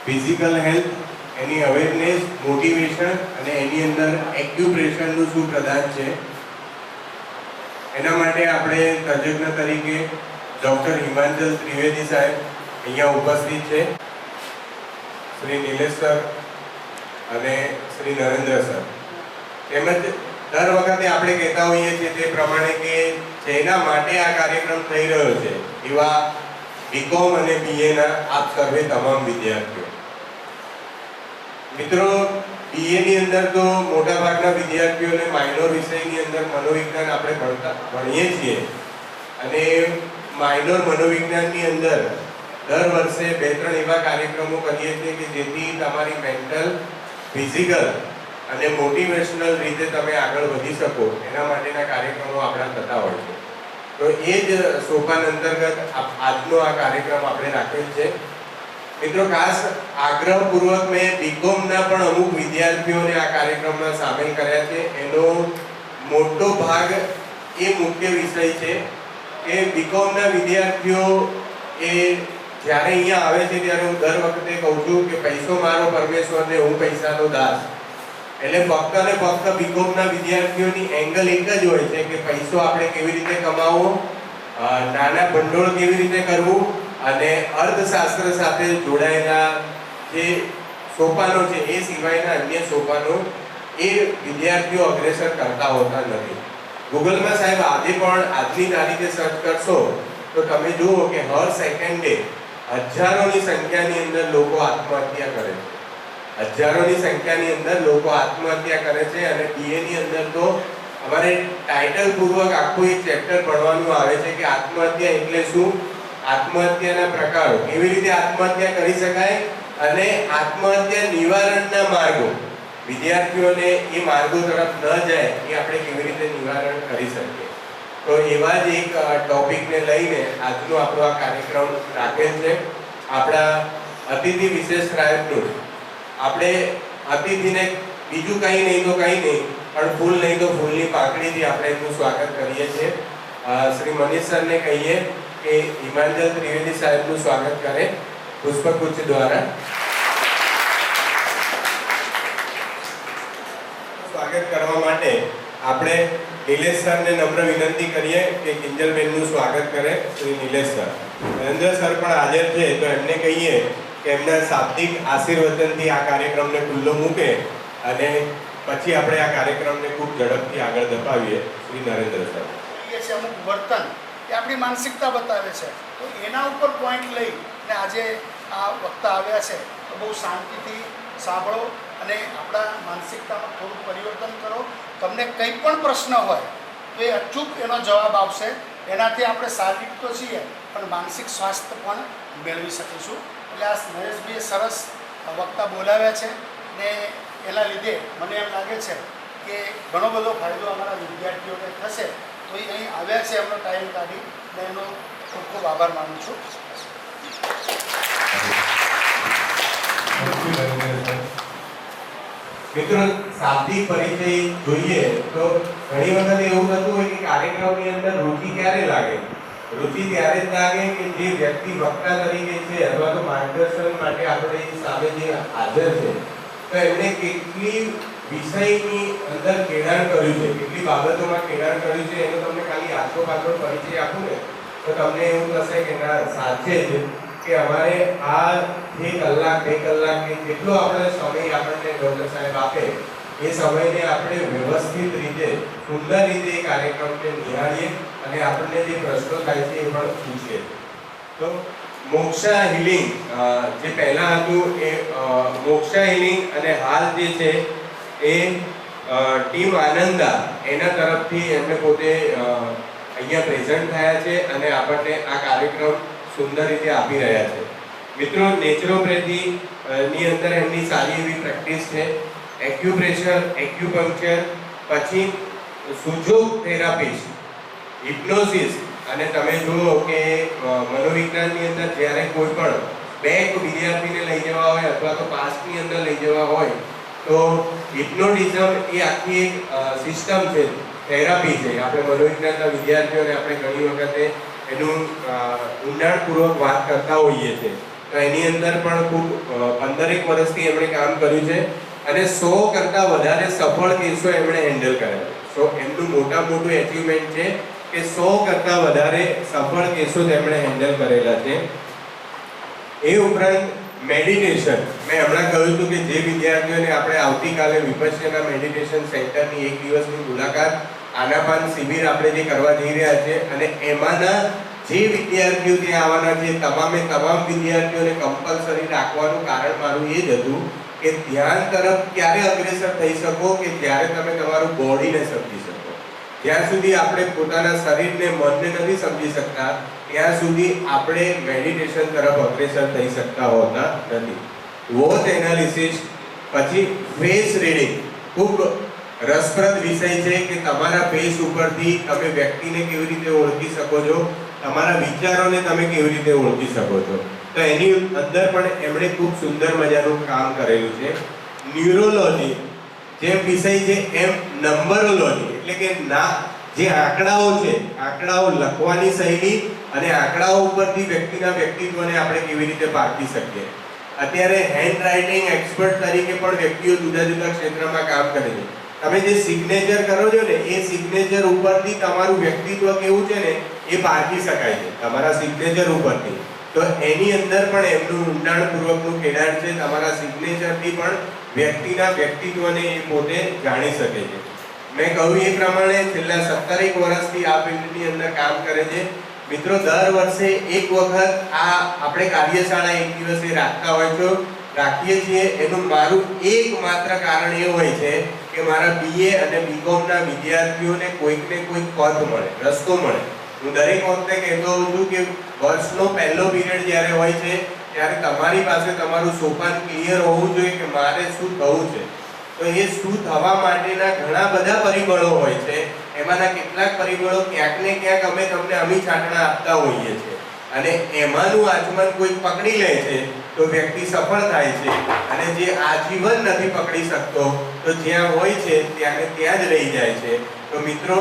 Physical health, એની awareness, motivation અને એની અંદર એક્યુપ્રેશરનું શું પ્રદાન છે, એના માટે આપણે તજજ્ઞ તરીકે ડૉક્ટર હિમાંચલ ત્રિવેદી સાહેબ અહીંયા ઉપસ્થિત છે, શ્રી નિલેશ સર અને શ્રી નરેન્દ્ર સર. તેમજ દર વખતે આપણે કહેતા હોઈએ છીએ તે પ્રમાણે કે જેના માટે આ કાર્યક્રમ થઈ રહ્યો છે એવા બીકોમ અને બીએના આપ સર્વે તમામ વિદ્યાર્થીઓ. મિત્રો, બીએની અંદર તો મોટાભાગના વિદ્યાર્થીઓને માઇનોર વિષયની અંદર મનોવિજ્ઞાન આપણે ભણીએ છીએ અને માઇનોર મનોવિજ્ઞાનની અંદર દર વર્ષે 2-3 એવા કાર્યક્રમો કરીએ છીએ કે જેથી તમારી મેન્ટલ, ફિઝિકલ અને મોટિવેશનલ રીતે તમે આગળ વધી શકો એના માટેના કાર્યક્રમો આપણા થતા હોય છે. તો એ જ સોપાન અંતર્ગત આજનો આ કાર્યક્રમ આપણે રાખેલ છે. મિત્રો, ખાસ આગ્રહપૂર્વક મેં બીકોમના પણ અમુક વિદ્યાર્થીઓને આ કાર્યક્રમમાં સામેલ કર્યા છે. એનો મોટો ભાગ એ મુખ્ય વિષય છે કે બીકોમના વિદ્યાર્થીઓ એ જ્યારે અહીંયા આવે છે ત્યારે હું દર વખતે કહું છું કે પૈસો મારો પરમેશ્વર ને હું પૈસાનો દાસ. એટલે ફક્ત ને ફક્ત બીકોમના વિદ્યાર્થીઓની એંગલ એક જ હોય છે કે પૈસો આપણે કેવી રીતે કમાવવો, નાના ભંડોળ કેવી રીતે કરવું અને અર્થશાસ્ત્ર સાથે જોડાયેલા જે સોપાનો છે એ સિવાયના અન્ય સોપાનો એ વિદ્યાર્થીઓ અગ્રેસર કરતા હોતા નથી. ગૂગલમાં સાહેબ આજે પણ આજની તારીખે સર્ચ કરશો તો તમે જુઓ કે હર સેકન્ડે હજારોની સંખ્યાની અંદર લોકો આત્મહત્યા કરે છે. હજારોની સંખ્યાની અંદર લોકો આત્મહત્યા કરે છે અને બીએની અંદર તો અમારે ટાઇટલ પૂર્વક આખું એક ચેપ્ટર ભણવાનું આવે છે કે આત્મહત્યા એટલે શું, આત્મહત્યાના પ્રકારો, કેવી રીતે આત્મહત્યા કરી શકાય અને આત્મહત્યા નિવારણના માર્ગો, વિદ્યાર્થીઓને એ માર્ગો તરફ ન જાય એ આપણે કેવી રીતે નિવારણ કરી શકીએ. તો એવા જ એક ટોપિકને લઈને આજનો આપણો આ કાર્યક્રમ રાખેલ છે. આપણા અતિથિ વિશેષ રાયતનું આપણે અતિથિને બીજું કંઈ નહીં તો કંઈ નહીં પણ ફૂલ નહીં તો ફૂલની પાંખડીથી આપણે એમનું સ્વાગત કરીએ છીએ. શ્રી મનીષ સરને કહીએ કે હિમાંચલ ત્રિવેદી સાહેબનું સ્વાગત કરે પુષ્પગુચ્છ દ્વારા. સ્વાગત કરવા માટે આપણે નિલેશ સરને નમ્ર વિનંતી કરીએ કે કિંજલબેનનું સ્વાગત કરે શ્રી નિલેશ સર. નરેન્દ્ર સર પણ હાજર છે તો એમને કહીએ કે એમના શાબ્દિક આશીર્વચનથી આ કાર્યક્રમને ખુલ્લો મૂકે અને પછી આપણે આ કાર્યક્રમને ખૂબ ઝડપથી આગળ ધપાવીએ. શ્રી નરેન્દ્ર સર. અમુક વર્તન એ આપણી માનસિકતા બતાવે છે, તો એના ઉપર પોઈન્ટ લઈ અને આજે આ વક્તા આવ્યા છે તો બહુ શાંતિથી સાંભળો અને આપણા માનસિકતામાં થોડું પરિવર્તન કરો. તમને કંઈ પણ પ્રશ્ન હોય તો એ અચૂક એનો જવાબ આવશે. એનાથી આપણે શારીરિક તો છીએ પણ માનસિક સ્વાસ્થ્ય પણ મેળવી શકીશું. એટલે આ નરેશભાઈએ સરસ વક્તા બોલાવ્યા છે ને એના લીધે મને એમ લાગે છે કે ઘણો બધો ફાયદો અમારા વિદ્યાર્થીઓને થશે. તો એ અહીં આવ્યા છે એમનો ટાઈમ કાઢી ને એનો ખૂબ ખૂબ આભાર માનું છું. મિત્રો, શાબ્દિક પરિચય જોઈએ તો ઘણી વખત એવું થતું હોય કે કાર્યક્રમની અંદર રુચિ ક્યારે લાગે? રુચિ ત્યારે જ લાગે કે જે વ્યક્તિ વક્તા તરીકે છે અથવા તો માર્ગદર્શન માટે આપણે સામે જે હાજર છે તો એમણે કેટલી વિષયની અંદર ખેડાણ કર્યું છે, કેટલી બાબતોમાં ખેડાણ કર્યું છે એનો તમને ખાલી આખો પાછળ પરિચય આપું ને તો તમને એવું થશે કે ના, સાચે જ કે અમારે આ 1 કલાક 2 કલાક કે જેટલો આપણે સમય આપણને ડૉક્ટર સાહેબ આપે એ સમયને આપણે વ્યવસ્થિત રીતે, સુંદર રીતે એ કાર્યક્રમને નિહાળીએ અને આપણને જે પ્રશ્નો થાય છે એ પણ પૂછીએ. તો મોક્ષા હિલિંગ જે પહેલાં હતું એ મોક્ષા હિલિંગ અને હાલ જે છે એ ટીમ આનંદા એના તરફથી એમને પોતે અહીંયા પ્રેઝન્ટ થયા છે અને આપણને આ કાર્યક્રમ સુંદર રીતે આપી રહ્યા છે. મિત્રો, નેચરોપેથી ની અંદર એમની સારી એવી પ્રેક્ટિસ છે. એક્યુપ્રેશર, એક્યુપંક્ચર, પછી સુજોગ થેરાપિસ્ટ, હિપ્નોસિસ અને તમે જુઓ કે મનોવિજ્ઞાનની અંદર જ્યારે કોઈ પણ બેક વિદ્યાર્થીને લઈ જવા હોય અથવા તો પાસ્ટની અંદર લઈ જવા હોય તો હિપ્નોટિઝમ એ આખી એક સિસ્ટમ છે, થેરાપી છે. આપણે મનોવિજ્ઞાનના વિદ્યાર્થીઓને આપણે ઘણી વખતે એનું ઊંડાણપૂર્વક વાત કરતા હોઈએ છીએ તો એની અંદર પણ ખૂબ 15 વર્ષથી એમણે કામ કર્યું છે અને 100 કરતાં વધારે સફળ કેસો એમણે હેન્ડલ કર્યા. સો એમનું મોટું એચિવમેન્ટ છે કે 100 કરતાં વધારે સફળ કેસો તેમણે હેન્ડલ કરેલા છે. એ ઉપરાંત મેડિટેશન, મેં હમણાં કહ્યું હતું કે જે વિદ્યાર્થીઓને આપણે આવતીકાલે વિપશ્યના મેડિટેશન સેન્ટરની 1 દિવસની મુલાકાત આનાપાન શિબિર આપણે જે કરવા જઈ રહ્યા છે અને એમાંના જે વિદ્યાર્થીઓ ત્યાં આવવાના છે તમામ વિદ્યાર્થીઓને કમ્પલસરી રાખવાનું કારણ મારું એ જ હતું કે ધ્યાન તરફ ક્યારે અગ્રેસર થઈ શકો કે જ્યારે તમે તમારું બોડીને સમજી શકો. જ્યાં સુધી આપણે પોતાના શરીરને મનને નથી સમજી શકતા ત્યાં સુધી આપણે મેડિટેશન તરફ અગ્રેસર થઈ શકતા હોતા નથી. વોચ એનાલિસિસ, પછી ફેસ રીડિંગ ખૂબ રસપ્રદ વિષય છે કે તમારા ફેસ ઉપરથી તમે વ્યક્તિને કેવી રીતે ઓળખી શકો છો, તમારા વિચારોને તમે કેવી રીતે ઓળખી શકો છો. તો એની અંદર પણ એમણે ખૂબ સુંદર મજાનું કામ કરેલું છે. ન્યુરોલોજી જેમ વિષય છે એમ નંબરોલોજી એટલે કે જે આંકડાઓ છે, આંકડાઓ લખવાની શૈલી અને આંકડાઓ ઉપરથી વ્યક્તિના વ્યક્તિત્વને આપણે કેવી રીતે પારખી શકીએ. અત્યારે હેન્ડ રાઇટિંગ એક્સપર્ટ તરીકે પણ વ્યક્તિઓ જુદા જુદા ક્ષેત્રમાં કામ કરે છે. તમે જે સિગ્નેચર કરો છો ને એ સિગ્નેચર ઉપરથી તમારું વ્યક્તિત્વ કેવું છે ને એ પારખી શકાય છે તમારા સિગ્નેચર ઉપરથી. તો એની અંદર પણ એમનું ઊંડાણપૂર્વકનું ખેડાણ છે. તમારા સિગ્નેચરથી પણ વ્યક્તિના વ્યક્તિત્વને એ પોતે જાણી શકે છે. મેં કહ્યું એ પ્રમાણે છેલ્લા 17 વર્ષથી આ ફિલ્ડની અંદર કામ કરે છે. મિત્રો, દર વર્ષે એક વખત આ આપણે કાર્યશાળા 1 દિવસે રાખીએ છીએ. એનું મારું એકમાત્ર કારણ એ હોય છે કે મારા BA અને BCom ના વિદ્યાર્થીઓને કોઈકને કોઈક પથ મળે, રસ્તો મળે. હું દરેક વખતે કહેતો હોઉં છું કે વર્ષનો પહેલો પીરિયડ જ્યારે હોય છે ત્યારે તમારી પાસે તમારું સોપાન ક્લિયર હોવું જોઈએ કે મારે શું થવું છે. તો એ શું થવા માટેના ઘણા બધા પરિબળો હોય છે. એમાંના કેટલાક પરિબળો ક્યાંક ને ક્યાંક અમે તમને અમી છાંટણા આપતા હોઈએ છીએ અને એમાંનું આચમન કોઈ પકડી લે છે તો વ્યક્તિ સફળ થાય છે અને જે આજીવન નથી પકડી શકતો તો જ્યાં હોય છે ત્યાં જ રહી જાય છે. તો મિત્રો,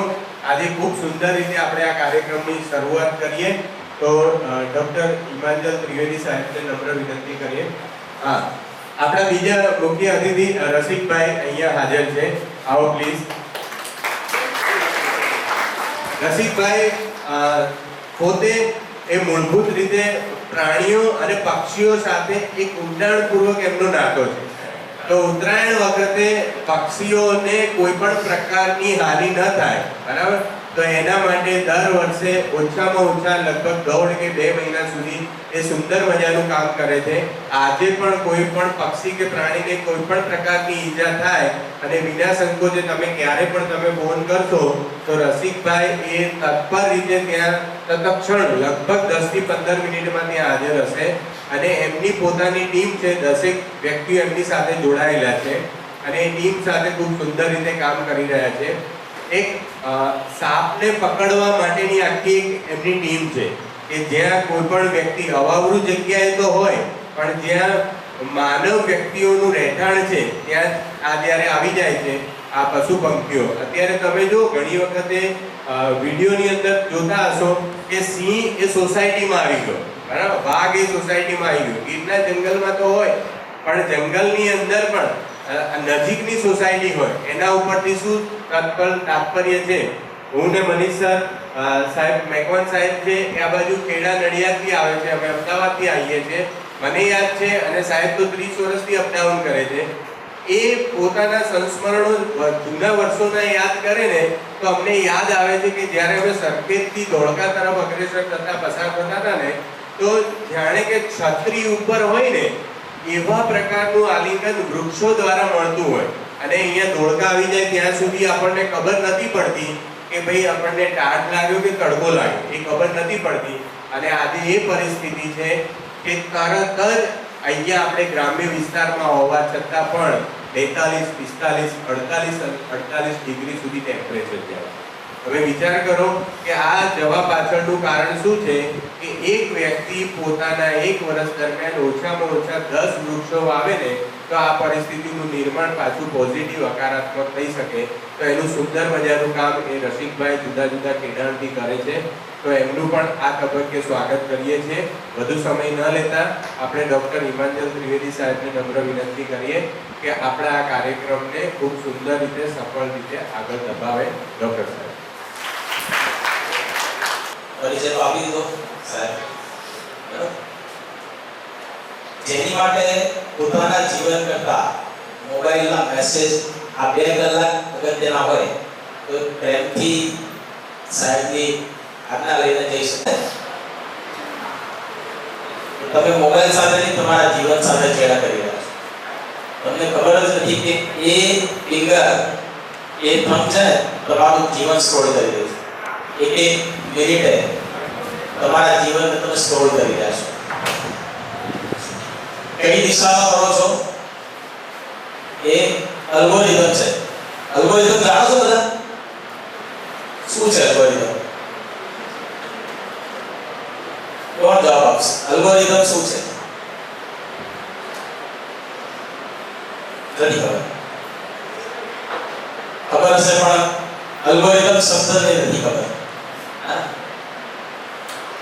આજે ખૂબ સુંદર રીતે આપણે આ કાર્યક્રમની શરૂઆત કરીએ. તો ડૉક્ટર હિમાંજલ ત્રિવેદી સાહેબને નમ્ર વિનંતી કરીએ. હા, આપણા બીજા મુખ્ય અતિથિ રસિકભાઈ અહીંયા હાજર છે. આવો પ્લીઝ. રસિકભાઈ પોતે એ મૂળભૂત રીતે પ્રાણીઓ અને પક્ષીઓ સાથે એક ઊંડાણપૂર્વક એમનો નાતો છે. તો ઉત્તરાયણ વખતે પક્ષીઓને કોઈ પણ પ્રકારની હાનિ ન થાય, બરાબર, તો એના માટે દર વર્ષે ઓછામાં ઓછા લગભગ 1.5 કે 2 મહિના સુધી એ સુંદર મજાનું કામ કરે છે. આજે પણ કોઈ પણ પક્ષી કે પ્રાણીને કોઈ પણ પ્રકારની ઈજા થાય અને વિના સંકોચે તમે ક્યારે પણ તમે ફોન કરશો તો રસિકભાઈ એ તત્પર રીતે ત્યાં તત્ક્ષણ લગભગ 10 થી 15 મિનિટમાં ત્યાં હાજર હશે અને એમની પોતાની ટીમ છે. 10 વ્યક્તિઓ એમની સાથે જોડાયેલા છે અને એ ટીમ સાથે ખૂબ સુંદર રીતે કામ કરી રહ્યા છે. એક સાપને પકડવા માટેની આખી એક એમની ટીમ છે કે જ્યાં કોઈ પણ વ્યક્તિ અવાવરૂ જગ્યાએ તો હોય પણ જ્યાં માનવ વ્યક્તિઓનું રહેઠાણ છે ત્યાં આ જ્યારે આવી જાય છે આ પશુ પંખીઓ. અત્યારે તમે જો ઘણી વખતે વિડીયોની અંદર જોતા હશો કે સિંહ એ સોસાયટીમાં આવી ગયો, બરાબર, વાઘ એ સોસાયટીમાં આવી ગયો. ગીરના જંગલમાં તો હોય પણ જંગલની અંદર પણ નજીકની સોસાયટી હોય એના ઉપરથી શું તાત્પર્ય છે. હું ને મનીષ સર સાહેબ મેકવાન સાહેબ છે એ આ બાજુ ખેડા નડિયાદથી આવે છે, અમે અમદાવાદથી આવીએ છીએ. મને યાદ છે અને સાહેબ તો 30 વર્ષથી અપડાઉન કરે છે. એ પોતાના સંસ્મરણો જૂના વર્ષોના યાદ કરે ને તો અમને યાદ આવે છે કે જ્યારે અમે સરખેજથી ધોળકા તરફ અગ્રેસર થતા પસાર થતા હતા ને તો જાણે કે છત્રી ઉપર હોય ને એવા પ્રકારનું આલિંગન વૃક્ષો દ્વારા મળતું હોય અને અહીંયા ધોળકા આવી જાય ત્યાં સુધી આપણને ખબર નથી પડતી કે ભાઈ આપણને ટાઢ લાગ્યો કે તડકો લાગ્યો, એ ખબર નથી પડતી. અને આજે એ પરિસ્થિતિ છે કે તરત જ અહીંયા આપણે ગ્રામ્ય વિસ્તારમાં હોવા છતાં પણ 42, 45, 48 ડિગ્રી સુધી ટેમ્પરેચર જાય. હવે વિચાર કરો કે આ જવા પાછળનું કારણ શું છે કે એક વ્યક્તિ પોતાના 1 વર્ષ દરમિયાન ઓછામાં ઓછા 10 વૃક્ષો વાવે ને તો આ પરિસ્થિતિનું નિર્માણ પાછું પોઝિટિવ હકારાત્મક થઈ શકે. તો એનું સુંદર મજાનું કામ એ રસિકભાઈ જુદા જુદા ખેડાણથી કરે છે. તો એમનું પણ આ તબક્કે સ્વાગત કરીએ છીએ. વધુ સમય ન લેતા આપણે ડૉક્ટર હિમાંચલ ત્રિવેદી સાહેબને નમ્ર વિનંતી કરીએ કે આપણા આ કાર્યક્રમને ખૂબ સુંદર રીતે સફળ રીતે આગળ ધપાવે. ડૉક્ટર સાહેબ પરિચય આપી દીધો સાહેબ. બરાબર. જેની માટે પોતાના જીવન કરતા મોબાઈલના મેસેજ આ 2 કલાક અગત્યના હોય તો પ્રેમથી સાહેબની આજ્ઞા લઈને જઈ શકાય. તમે મોબાઈલ સાથે નહીં, તમારા જીવન સાથે ચેડા કરી રહ્યા છો. તમને ખબર જ નથી કે એ ફિંગર એ થંબ છે તમારું જીવન સ્ક્રોલ કરી રહ્યું છે. એક મિનિટે તમારા જીવનને તમે સ્ક્રોલ કરી રહ્યા છો. કઈ દિશામાં કરો છો એ અલ્ગોરિધમ છે. અલ્ગોરિધમ જાણો છો બધા? શું છે અલ્ગોરિધમ? કોણ જવાબ આપશે? અલ્ગોરિધમ શું છે? નથી ખબર. ખબર હશે પણ અલ્ગોરિધમ શબ્દને નથી ખબર.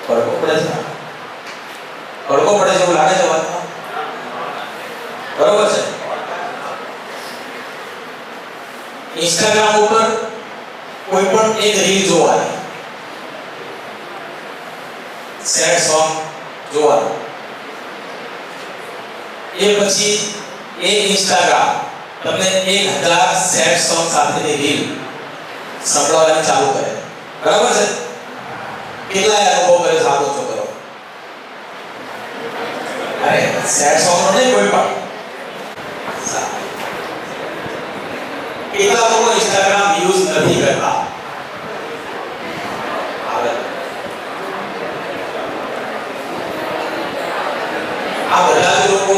પડકો પડે છે. પડકો પડે છે એવું લાગે છે વાતમાં? બરોબર છે. ઇન્સ્ટાગ્રામ ઉપર કોઈ પણ એક રીલ જોવાની, સેડ સોંગ જોવાનું, એ પછી એ ઇન્સ્ટાગ્રામ તમને 1000 સેડ સોંગ સાથેની રીલ સંભળાવવાનું ચાલુ કરે. બરાબર છે? કેટલા અનુભવ કરે સાબો છો કરો? અરે સેડ સોંગ નો નહીં, કોઈ પણ કેટલા લોકો ઇન્સ્ટાગ્રામ યુઝ નથી કરતા? આ બધા જ લોકો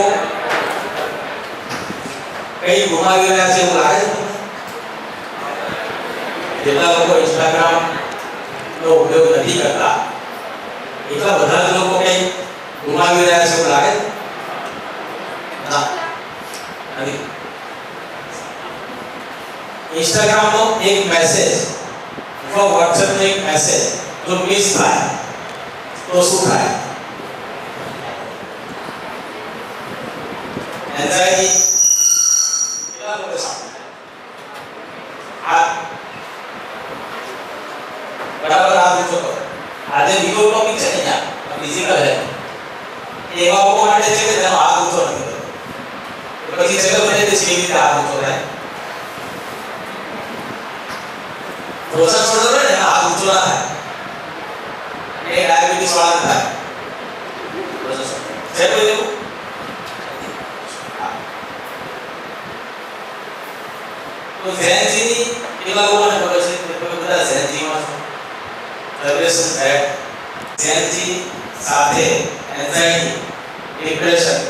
કઈ ગુમાવી રહ્યા છે એવું લાગે છે? જેટલા લોકો ઇન્સ્ટાગ્રામ નો ઉપયોગ નથી કરતા એટલા બધા જ લોકો કઈ ગુમાવી રહ્યા છે એવું લાગે છે? ના, નથી. इंस्टाग्राम નો એક મેસેજ અથવા WhatsApp નો એક મેસેજ જો મિસ થાય તો શું થાય? એન્ઝાઇટી. કેટલા લોકો સામે આ બરાબર આ પૂછો તો આજે બીજો ટોપિક છે ને યાર, ફિઝિકલ હેલ્થ. એવા લોકો માટે છે કે તેનો હાથ ઊંચો નથી થતો. પછી ચલો મને તે કેવી રીતે હાથ ઊંચો થાય? પ્રોસેસ છોડો ને હાથ ઊંચો ના થાય. એ ડાયાબિટીસ વાળા થાય. પ્રોસેસ છે કોઈ એવું? તો ઝેનજી કેટલા લોકોને ખબર છે કે તમે બધા ઝેનજીમાં છો? જનરેશન Z ઝેનજી સાથે એન્ઝાઇટી, ડિપ્રેશન.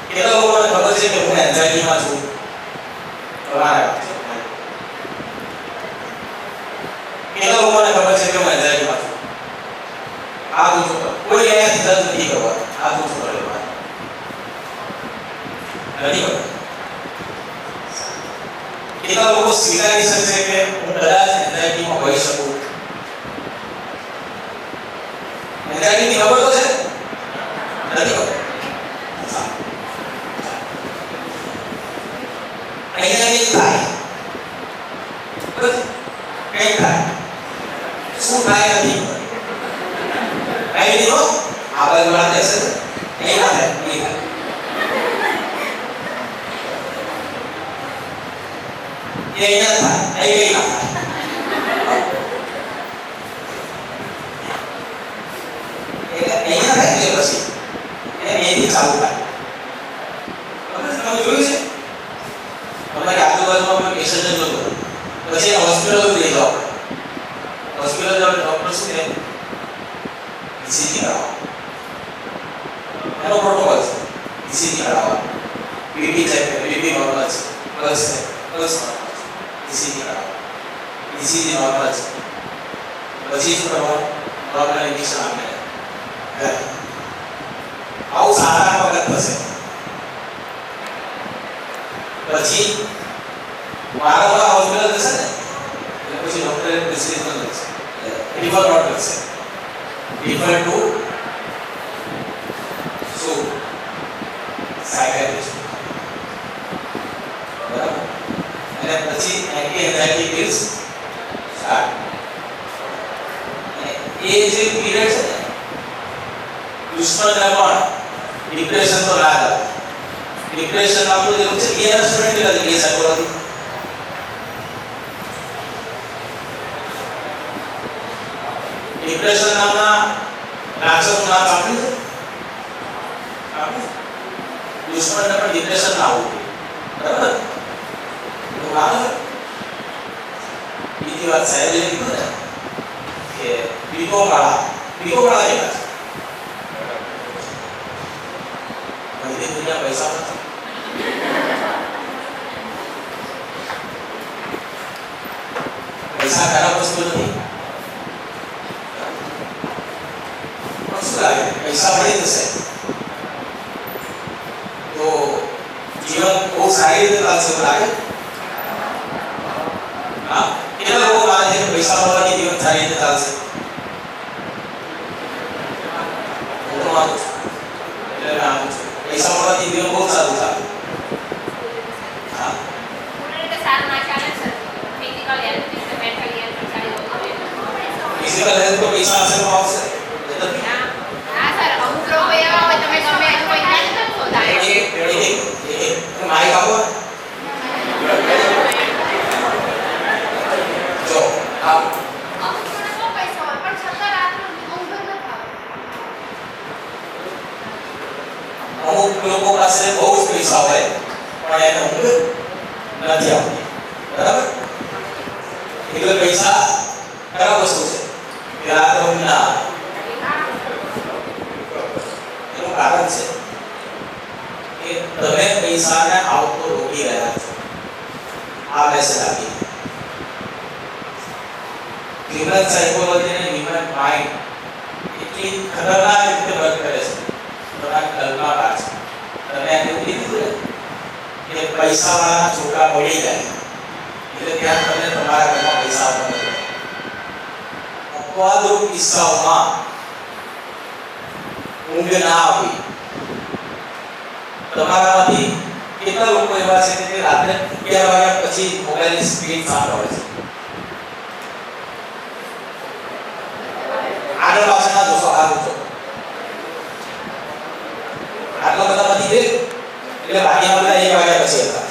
કેટલા લોકોને ખબર છે કે હું એન્ઝાઇટીમાં છું? તમારા કેટલા લોકોને ખબર છે કે હું એન્ઝાઇટીમાં છું? આ પૂછો. કોઈ અહીંયાથી દર્દ નથી ખબર. આ પૂછો કરે નથી ખબર. કેટલા લોકો સ્વીકારી શકશે કે હું કદાચ એન્ઝાઇટીમાં હોઈ શકું? એન્ઝાઇટીની ખબર તો છે? નથી ખબર. અહીંયા કંઈક થાય. કંઈક થાય. શું થાય નથી ખબર. કઈ દીધો આ બાજુ વાત છે નહીં ના થાય, નહીં થાય. એ અહીંયા થાય, અહીં કઈ ના થાય. એટલે અહીંયા થાય એટલે પછી એથી ચાલુ થાય. તમે જોયું છે તમારી આજુબાજુમાં કોઈ પેશન્ટ જોતો પછી એને હોસ્પિટલ લઈ જાઓ. હોસ્પિટલ જાવ ડોક્ટર શું કહે? ECG કરાવો. એનો પ્રોટોકોલ છે. ECG કરાવો. BP ચેક કરે. BP નોર્મલ છે. પ્લસ છે. પ્લસ ECG કરાવો. ECG નોર્મલ છે. પછી શું કરવાનું? નોર્મલ ઇન્જેક્શન આપે. આવું સારા વખત થશે. પછી વારંવાર હોસ્પિટલ જશે ને એટલે પછી ડોક્ટરે પ્રિસ્ક્રિપ્શન લખશે, રિફર નોટ લખશે, રિફર ટુ શું સાયકાટ્રિસ્ટ, બરાબર. અને પછી એન્ટી એન્ઝાઇટી પિલ્સ સ્ટાર્ટ. એ જે પીરિયડ છે ને દુશ્મનને પણ ડિપ્રેશન તો ના આવે. ડિપ્રેશન આપણું જેવું છે એ સ્ટુડન્ટ કેટલા જગ્યાએ સાયકોલોજી ડિપ્રેશન નામના રાક્ષસનું નામ સાંભળ્યું છે? દુશ્મનને પણ ડિપ્રેશન ના આવવું બરાબર. તો બરાબર બીજી વાત સાહેબે કીધું ને કે બીકો કાળા કેવા છે? બધી દુનિયા પૈસા નથી. પૈસા ખરાબ વસ્તુ નથી. શું લાગે પૈસા મળી જશે તો જીવન બહુ સારી રીતે ચાલશે એવું લાગે? હા, કેટલા લોકો માને છે કે પૈસા મળવાથી જીવન સારી રીતે ચાલશે? હું તો માનું છું. એટલે માનું છું પૈસા મળવાથી જીવન બહુ સારું ચાલે. હા, ફિઝિકલ હેલ્થ તો પૈસા હશે તો આવશે. માઇક આપો. જો આપ અમુક લોકો પાસે બહુ જ પૈસા હોય પણ એને ઊંઘ નથી આવતી, બરાબર. એટલે પૈસા ખરાબ વસ્તુ છે કે રાત્રે ઊંઘ ના આવે. એનું કારણ છે કે તમે પૈસાને આવતો રોકી રહ્યા છો. આ મેસેજ આપી હ્યુમન સાયકોલોજી અને હ્યુમન માઇન્ડ એટલી ખતરનાક રીતે વર્ક કરે છે. તમારા કલ્પના છે તમે એવું કીધું કે પૈસા વાળા છોકરા મળી જાય એટલે ત્યાં તમે તમારા ઘરમાં પૈસા આપો. અપવાદરૂપ કિસ્સાઓમાં ઊંઘ ના આવી. તમારામાંથી કેટલા લોકો એવા છે કે રાત્રે 11 વાગ્યા પછી મોબાઈલની સ્ક્રીન સાંભળે છે? આગળ પાછળના જોશો, આ જોશો. આટલા બધા માંથી દે એટલે ભાગ્યા બધા 1 વાગ્યા પછી હતા.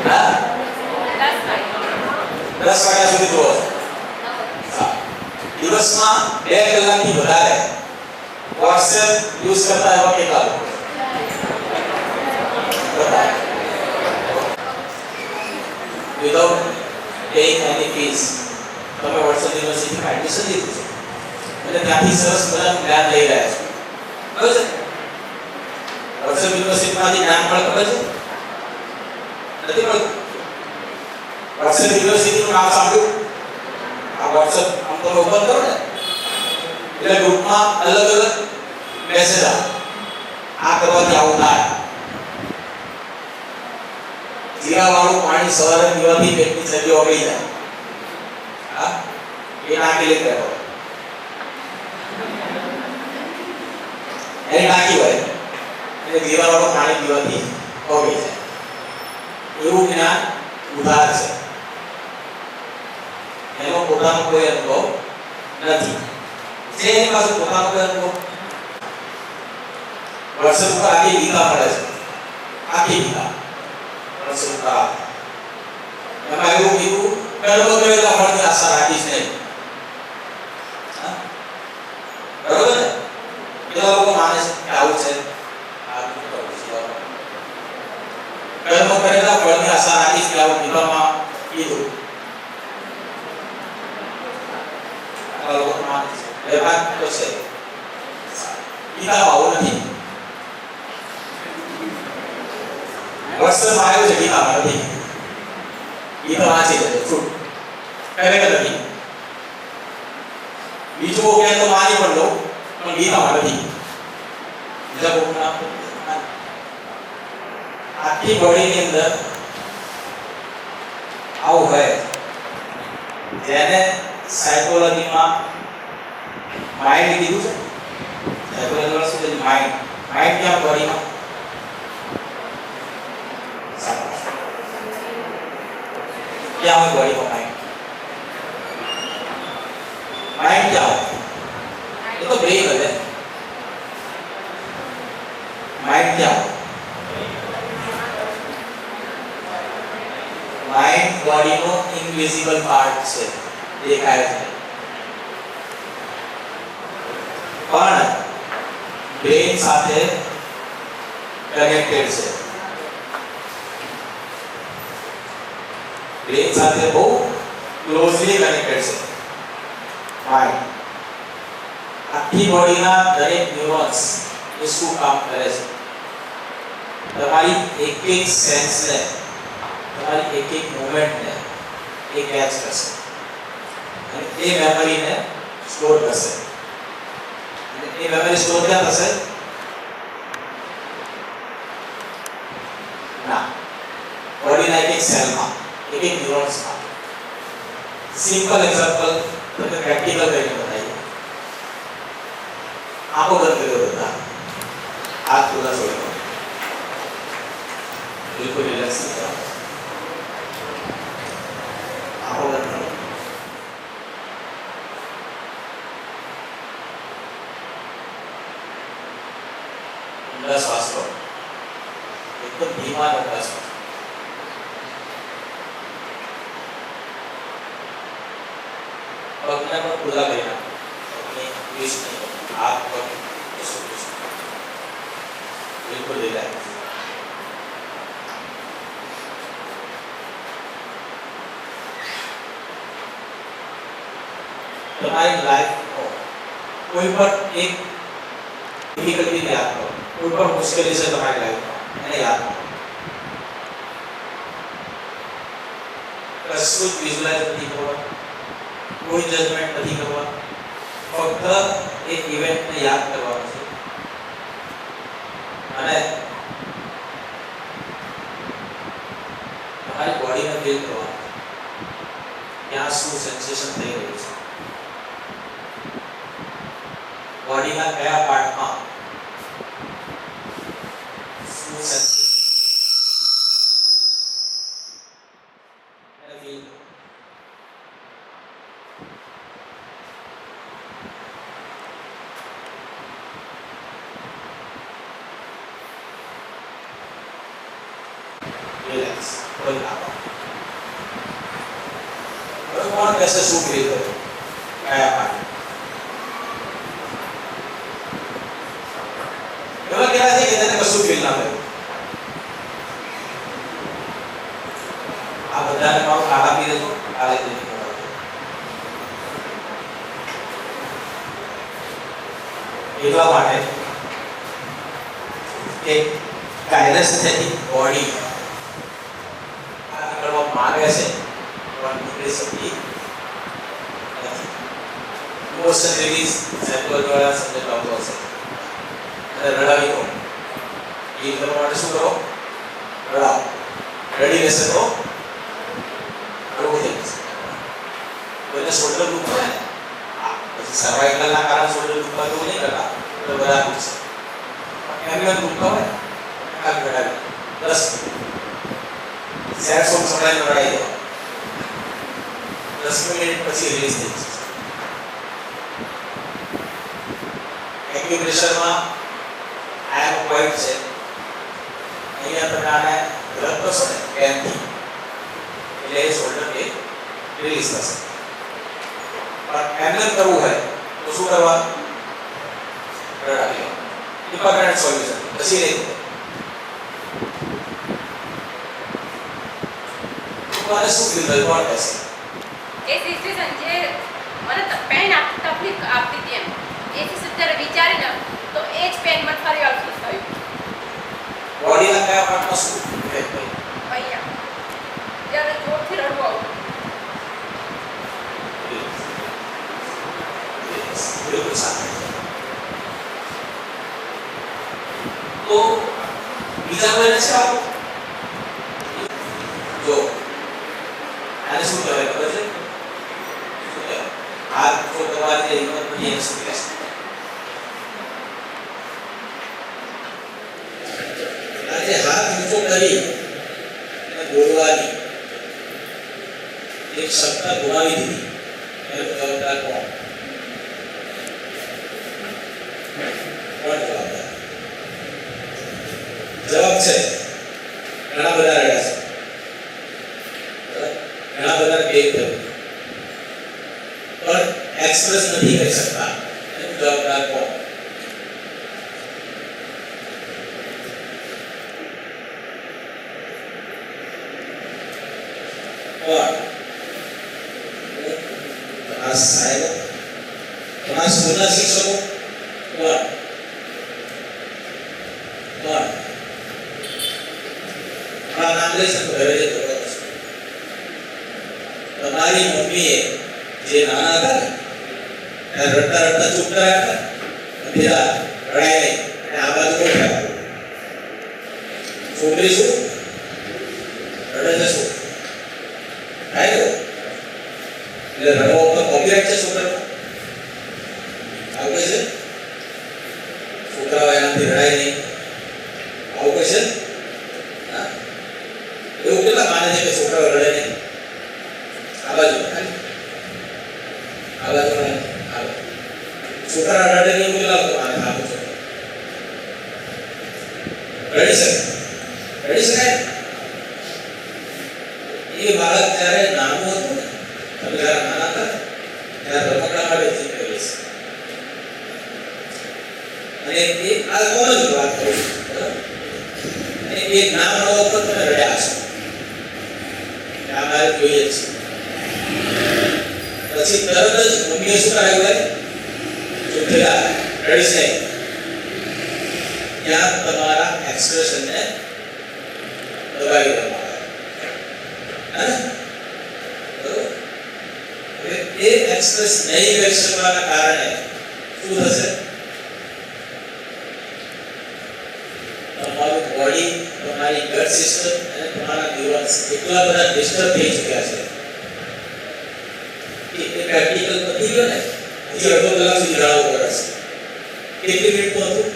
હા, 10 વાગ્યા સુધી જોવો. દિવસમાં 2 કલાકથી વધારે WhatsApp યુઝ કરતા એવા કેટલા લોકો? Without paying any fees તમે WhatsApp યુનિવર્સિટીમાં એડમિશન લીધું છે એટલે ત્યાંથી સરસ મજાનું જ્ઞાન લઈ રહ્યા છો, બરાબર છે? WhatsApp યુનિવર્સિટીમાંથી જ્ઞાન મળે ખબર છે? નથી મળતું. WhatsApp યુનિવર્સિટીનું નામ સાંભળ્યું? આ WhatsApp આમ તમે ઓપન કરો ને એટલે ગ્રુપમાં અલગ અલગ મેસેજ આવે. આ કરવાથી આવું થાય. જીરાવાળું પાણી સવારે પીવાથી પેટની ચરબી ઓગળી જાય. હા, એ ટાંકી લઈ ગયો. એની ટાંકી હોય એટલે જીરાવાળું પાણી પીવાથી ઓગળી જાય. એવું જ્ઞાન ઉધાર છે. એનો પોતાનો કોઈ અનુભવ નથી. જે એની પાસે પોતાનો કોઈ અનુભવ WhatsApp ઉપર આખી ગીતા મળે છે. આખી ગીતા WhatsApp ઉપર એમાં એવું કીધું કર્મ કરેલા ફળની આશા રાખીશ નહીં. બરોબર ને? કેટલા લોકો માને છે કે આવું છે? કર્મ કરેલા ફળની આશા રાખીશ કે આવું ગીતામાં કીધું. લોકો માને છે એ વાત તો છે. ગીતામાં આવું નથી. WhatsApp આવ્યું છે, ગીતામાં નથી. ગીતા વાંચી લેજો, છૂટ ખરેખર નથી. બીજું કોક કહે તો માની પણ લો, પણ ગીતામાં નથી. બીજા કોક નામ આખી બોડીની અંદર આવું હોય જેને સાયકોલોજીમાં માઇન્ડ કીધું છે. સાયકોલોજીમાં શું છે? માઇન્ડ. માઇન્ડ ક્યાં બોડીમાં? ક્યાં હોય બોડીમાં માઇન્ડ? माइंड क्या होता है? ये तो ब्रेन है. माइंड क्या होता है? माइंड बॉडी नो इनविजिबल पार्ट છે, દેખાય છે, પણ બ્રેન સાથે કનેક્ટેડ છે. બ્રેન સાથે બહુ ક્લોઝલી કનેક્ટેડ છે માઇન્ડ. આખી બોડીના દરેક ન્યુરોન્સ એ શું કામ કરે છે? તમારી એક એક સેન્સને, તમારી એક એક મૂવમેન્ટને એ કેચ કરશે અને એ મેમરીને સ્ટોર કરશે. અને એ મેમરી સ્ટોર ક્યાં થશે? ના, બોડીના એક એક સેલમાં, એક એક ન્યુરોન્સમાં. સિમ્પલ એક્ઝામ્પલ તમને પ્રેક્ટિકલ કરીને બતાવીએ. આંખો બંધ કર્યો બધા, હાથ ખુલ્લા છોડી દો, બિલકુલ રિલેક્સ થઈ જાઓ. આંખો બંધ કરો. ઊંડા શ્વાસ લો, એકદમ ધીમા ઊંડા શ્વાસ. पगने पर खुला लेना, अपने ट्विस्ट नहीं करना, हाथ पग ऐसे ट्विस्ट, बिल्कुल रिलैक्स. तुम्हारी लाइफ को कोई पर एक डिफिकल्टी याद करो, कोई पर मुश्किल से तुम्हारी लाइफ को मैंने याद करो. कશું विजुअलाइज नहीं करो, कोई जजमेंट नहीं करवा, फक्त एक इवेंट ने याद करવાનો છે અને તમારી બોડીને ફીલ કરવાનું ત્યાં શું સેન્સેશન થઈ રહ્યું છે, બોડીના કયા પાર્ટમાં શું સેન્સેશન ફીલ કરો. रिलैक्स, कोई लाभ. कौन कैसे सुख फील करे? क्या पार्ट? એવા કેવા છે કે તેને કશું ફીલ ના કરે? આ બધાને પાવ ખાવા પી દેજો, કાલે જઈને ખવડાવજો. એટલા માટે એક કાયદેસરની બોડી मांगे से और निकल सकती इमोशन रिलीज साइकोलॉजी द्वारा समझ पाओ से અને રડાવી દો. એ કરવા માટે શું કરો? રડાવો. રડી રહેશે તો હળવું થઈ જશે. કોઈને શોલ્ડર દુખતો હોય ને, પછી સર્વાઇકલના કારણે શોલ્ડર દુખતું નહીં કરતા, તો બધા દુખશે. એમને દુખતો હોય ખાલી રડાવી 10 મિનિટ સેટ સોંગ સંભળાઈને રડાવી દો. 10 મિનિટ પછી રિલીઝ થઈ જશે. એક્યુપ્રેશરમાં આ એક પોઈન્ટ છે, અહીંયા તમે આને રદ કરશો ને પેનથી, એટલે એ શોલ્ડર કે રિલીઝ થશે. પણ એમને કરવું હોય તો શું કરવાનું? રડાવી દો. ઇમ્પોર્ટન્ટ સોલ્યુશન પછી નહીં. તમારે શું ફીલ થયું? કોણ કહેશે? એ સિચ્યુએશન જે મને પેન તકલીફ આપતી હતી એમ એ સિચ્યુએશન વિચારીને તો એ જ પેન મને ફરી વાર ફીલ થયું. બોડીના કયા પાર્ટમાં શું ઇફેક્ટ થયું? અહીંયા જ્યારે જોરથી રડવું આવતું. બિલકુલ સાચું. તો બીજા કોઈને છે આવું? જો આને શું કહેવાય ખબર છે? શું કહેવાય? હાથ તો કરવાથી હિંમત નહીં એને શું કહેવાય? આજે હાથ ઊંચો કરી અને બોલવાની એક ક્ષમતા ગુમાવી દીધી એનો જવાબદાર કોણ? કોણ જવાબદાર? જવાબ છે ઘણા બધા રહ્યા છે, ઘણા બધા પેજ થયું પણ એક્સપ્રેસ નથી કરી શકતા એનો જવાબદાર કોણ? કોણ? આ સાહેબ, તમારા સ્કૂલના શિક્ષકો, કોણ? કોણ? આ નામ લઈ શકો ઘરે જતો તમારી મમ્મીએ જે નાના હતા ને ત્યારે રડતા રડતા ચૂપ કરાયા હતા, અંધેરા રડાય નહીં અને આ બાજુ બોલ્યા છોકરી શું રડે છે શું થાય તો એટલે રડવા ઉપર કોપીરાઈટ છે છોકરાનો આવું કહે છે છોકરાઓ એનાથી રડાય નહીં આવું કહે છે એવું કેટલા માને છે કે છોકરાઓ રડે નહીં આ બાજુ છોકરા રડે નહીં એવું કેટલા લોકો માને આપો છો રડી શકાય એ બાળક જ્યારે નાનું હતું ને તમે જ્યારે નાના હતા ત્યારે રમકડા માટે જીદ કરી છે અને એ આ કોમન વાત કરું અને એ નામ મળવા ઉપર તમે રડ્યા છો આ મારે જોઈએ છે પછી તરત જ મમ્મીએ શું કરાવ્યું હોય ચૂપથેલા રડીશ નહીં ત્યાં તમારા એક્સપ્રેશનને દબાવી દેવામાં એ એક્સપ્રેસ નહીં કરી શકવાના કારણે શું થશે? તમારું બોડી, તમારી બ્લડ સિસ્ટમ અને તમારા ન્યુરોન્સ એટલા બધા ડિસ્ટર્બ થઈ ચૂક્યા છે કે પ્રેક્ટિકલ પતી ગયો ને હજી અડધો કલાક સુધી રાડવો પડશે. કેટલી મિનિટનું હતું?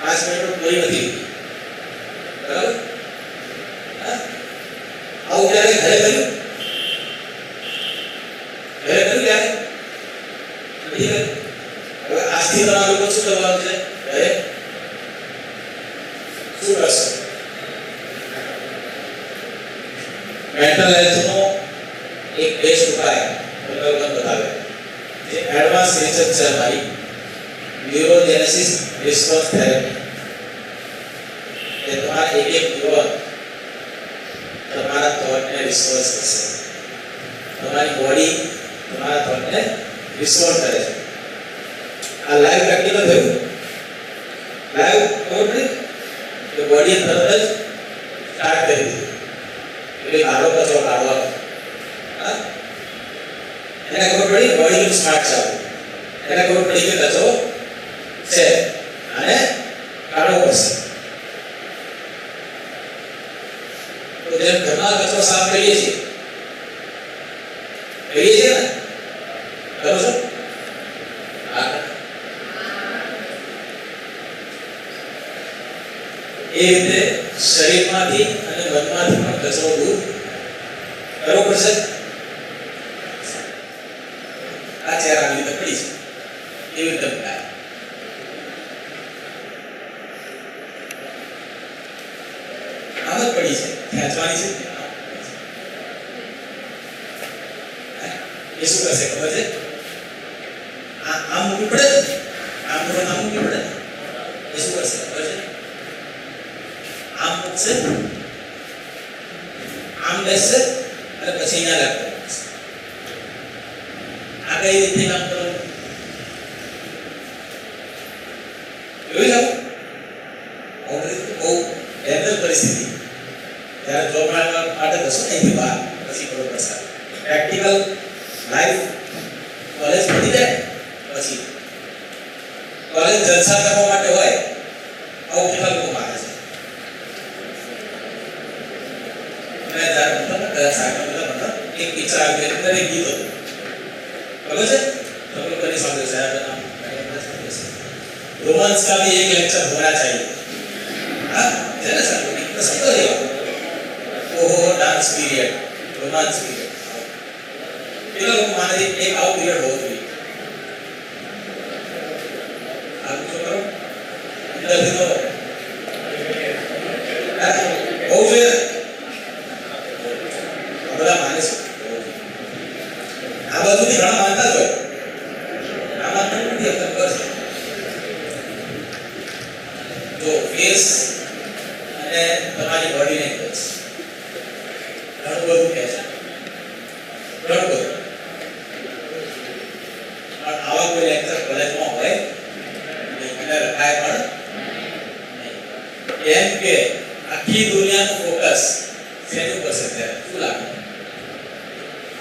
5 મિનિટનું કોઈ નથી. બરાબર? આવું ક્યારે ઘરે કર્યું? ઘરે કર્યું ક્યારે? નથી કર્યું. હવે આજથી તમારા લોકો શું કરવાનું છે? ઘરે શું કરશે? મેન્ટલ હેલ્થનો એક બેસ્ટ ઉપાય બતાવે જે એડવાન્સ રિસર્ચ છે અમારી ન્યુરોજેનેસિસ રિસ્પોન્સ થેરેપી. એ તમારા એક ન્યુરોન તમારા થોટને રિસ્પોન્સ કરશે. તમારી બોડી તમારા થોટને રિસ્પોન્ડ કરે છે. આ લાઈવ પ્રેક્ટિકલ થયું. લાઈવ ખબર પડી કે બોડીએ તરત જ સ્ટાર્ટ કરી દીધું એટલે કાઢો કચરો કાઢવાનો. એને ખબર પડી બોડી કેટલું સ્માર્ટ છે. એને ખબર પડી કે કચરો છે અને કાઢવો પડશે. તો જેમ ઘરમાં કચરો સાફ કરીએ છીએ ને કરો છો? એ રીતે શરીરમાંથી અને મનમાંથી પણ કચરો દૂર કરવો પડશે. આ ચેર આવી રીતે પડી છે એવી રીતે થાય. આમ જ પડી છે, ખેંચવાની છે. એ શું કરશે ખબર છે? આમ મૂકવી પડે, આમ મૂકવી પડે. એ શું કરશે ખબર છે? આમ મૂકશે, આમ લેશે અને પછી અહીંયા રાખશે. આ કઈ રીતે કામ કરવું જોઈ જાવ. બહુ ડેન્જર પરિસ્થિતિ ત્યારે જોબ માટે જશો ને અહીંથી બહાર પછી ખબર પડશે. પ્રેક્ટિકલ લાઈફ કોલેજ પતી જાય પછી કોલેજ જલસા કરવા માટે હોય આવું કેટલા લોકો માને છે મેં જ્યારે બધા સાહેબ બધા એક પિક્ચર આવી ગયું અંદર એક ગીત હતું ખબર છે તમે લોકોને સાંભળ્યું સાહેબ रोमांस का भी एक लेक्चर होना चाहिए हाँ है ना सर तो समझो देगा ओहो डांस पीरियड रोमांस पीरियड ये लोग माने एक आउट पीरियड हो गई आप जो करो इधर भी तो हो गया बड़ा माने से आप बाजू भी घना मानता है आप मानते नहीं अपने कर जो फेस અને તમારી બોડી લેંગ્વેજ ઘણું બધું કહે છે ઘણું બધું પણ આવા કોઈ લેક્ચર કોલેજમાં હોય અને રખાય પણ એમ કે આખી દુનિયાનું ફોકસ શેની ઉપર છે ત્યારે શું લાગે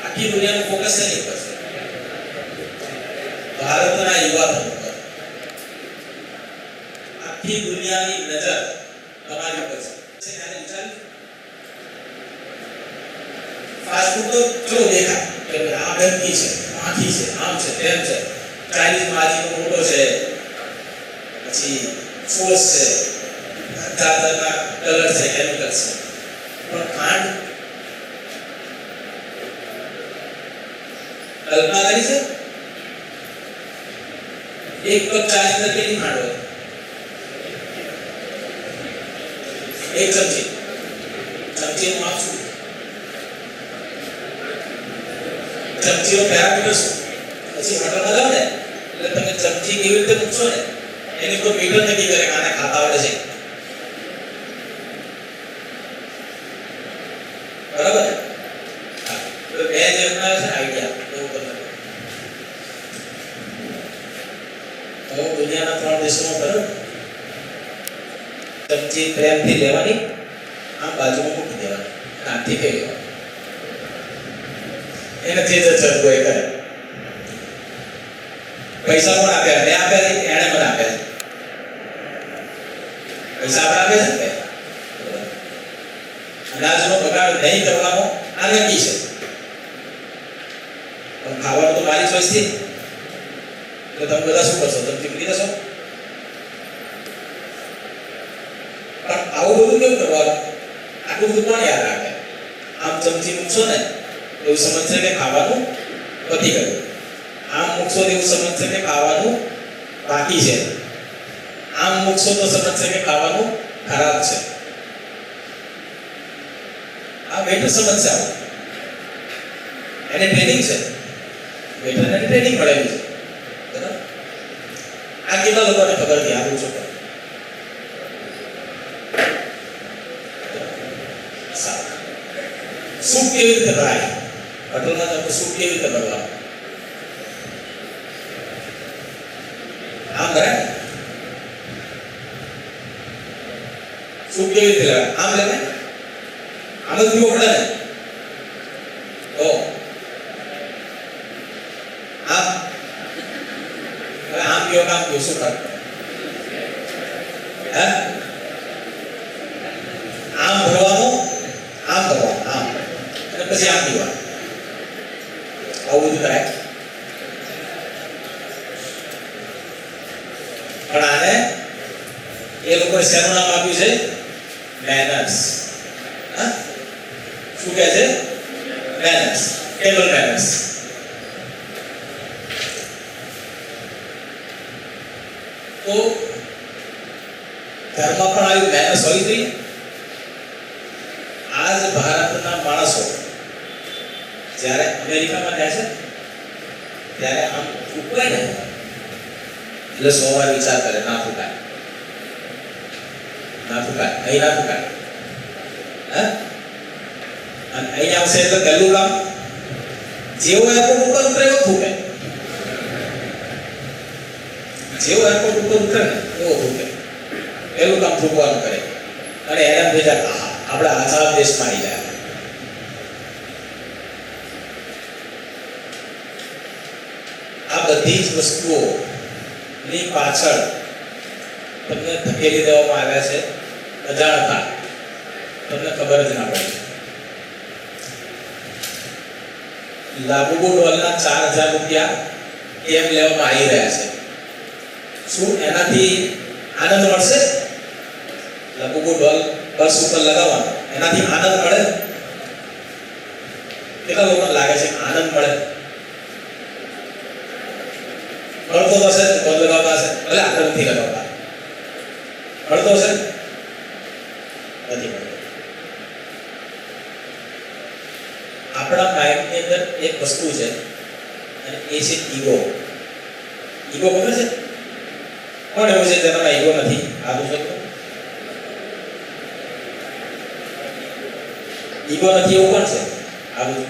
આખી દુનિયાનું ફોકસ શેની ઉપર છે ભારતના યુવા પર આખી દુનિયાની નજર તમારી ઉપર છે ત્યારે વિચાર ફાસ્ટ ફૂડ તો ચલો દેખાય કે આ ગંદકી છે આખી છે આમ છે તેમ છે ચાઇનીઝ માજીનો મોટો છે પછી સોસ છે જાતના કલર છે કેમિકલ્સ છે પણ ખાંડ કલ્પના કરી છે એક કપ ચાની અંદર કેટલી ખાંડ હોય एक चमची નું માપ શું ચમચીનો પેરામીટર શું પછી મોટર લગાવો ને એટલે તમે ચમચી કેવી રીતે મૂકશો ને એની કોઈ મીટર નક્કી કરે કે આને ખાતા આવડે છે બરાબર તો બે જે બનાવે છે આઈડિયા એવું તમને તો દુનિયાના 3 દેશોમાં બરાબર ચમચી પ્રેમથી લેવાની આમ બાજુમાં મૂકી દેવાની આમથી ફેરી લેવાની એને જે ચરગો એ કરે પૈસા પણ આપ્યા મેં આપ્યા છે એણે મને આપ્યા છે પૈસા આપણે આપે છે અનાજનો બગાડ નહીં કરવાનો આ નક્કી છે પણ ખાવાનું તો મારી ચોઈસ થી તો તમે બધા શું કરશો તમે ચીપડી દેશો પણ આવું બધું કેમ કરવાનું આટલું બધું કોણ યાદ રાખે આમ ચમચી મૂકશો ને એવું સમજશે કે ખાવાનું પતી ગયું આમ મૂકશો એવું સમજશે કે ખાવાનું બાકી છે આમ મૂકશો તો સમજશે કે ખાવાનું ખરાબ છે આ વેટર સમજશે આવું એને ટ્રેનિંગ છે વેટરને ટ્રેનિંગ મળેલી છે બરાબર આ કેટલા લોકોને ખબર નથી આવું છે सूप केवी रीते भराय होटलમાં તમે सूप કેવી રીતે ભરવા આમ ભરાય सूप કેવી રીતે લેવાય આમ લેવાય આમ જ પીવો પડે ને ઓ આમ આમ પીવો કામ પીવો શું ફરક હે આમ ભરવાનું આમ ભરવાનું આમ પછી આમ પીવા આવું બધું કરાય પણ આને એ લોકોએ શેનું નામ આપ્યું છે મેનર્સ હા શું કહે છે મેનર્સ ટેબલ મેનર્સ તો ઘરમાં પણ આવી મેનર્સ હોવી જોઈએ આજ ભારતના માણસો જ્યારે અમેરિકામાં જાય છે ત્યારે આમ ફૂંકાય ને એટલે 100 વાર વિચાર કરે ના ફૂંકાય અહીં ના ફૂંકાય હા અને અહીં આવશે એટલે પહેલું કામ જેવો એરપોર્ટ ઉપર ઉતરે એવો ફૂંકે જેવો એરપોર્ટ ઉપર ઉતરે ને એવો ફૂંકે પહેલું કામ ફૂંકવાનું કરે અને એને ભેજા આપણે આઝાદ દેશમાં આવી જાય બધી જ વસ્તુઓની પાછળ તમને ધકેલી દેવામાં આવ્યા છે અજાણતા, તમને ખબર જ ના પડે. લાબુબુ ડોલના 4000 રૂપિયા કેમ લેવામાં આવી રહ્યા છે? શું એનાથી આનંદ મળશે? લાબુબુ ડોલ બસ ઉપર લગાવવાનો એનાથી આનંદ મળે? કેટલા લોકોને લાગે છે આનંદ મળે? મળતો હશે તો લગાવતા હશે, ભલે આગળ નથી લગાવતા, મળતો હશે નથી મળતો. આપણા માઇન્ડની અંદર એક વસ્તુ છે અને એ છે ઈગો. ઈગો ખબર છે? કોણ એવું છે જેનામાં ઈગો નથી? આવું શકો ઈગો નથી એવું કોણ છે? આવું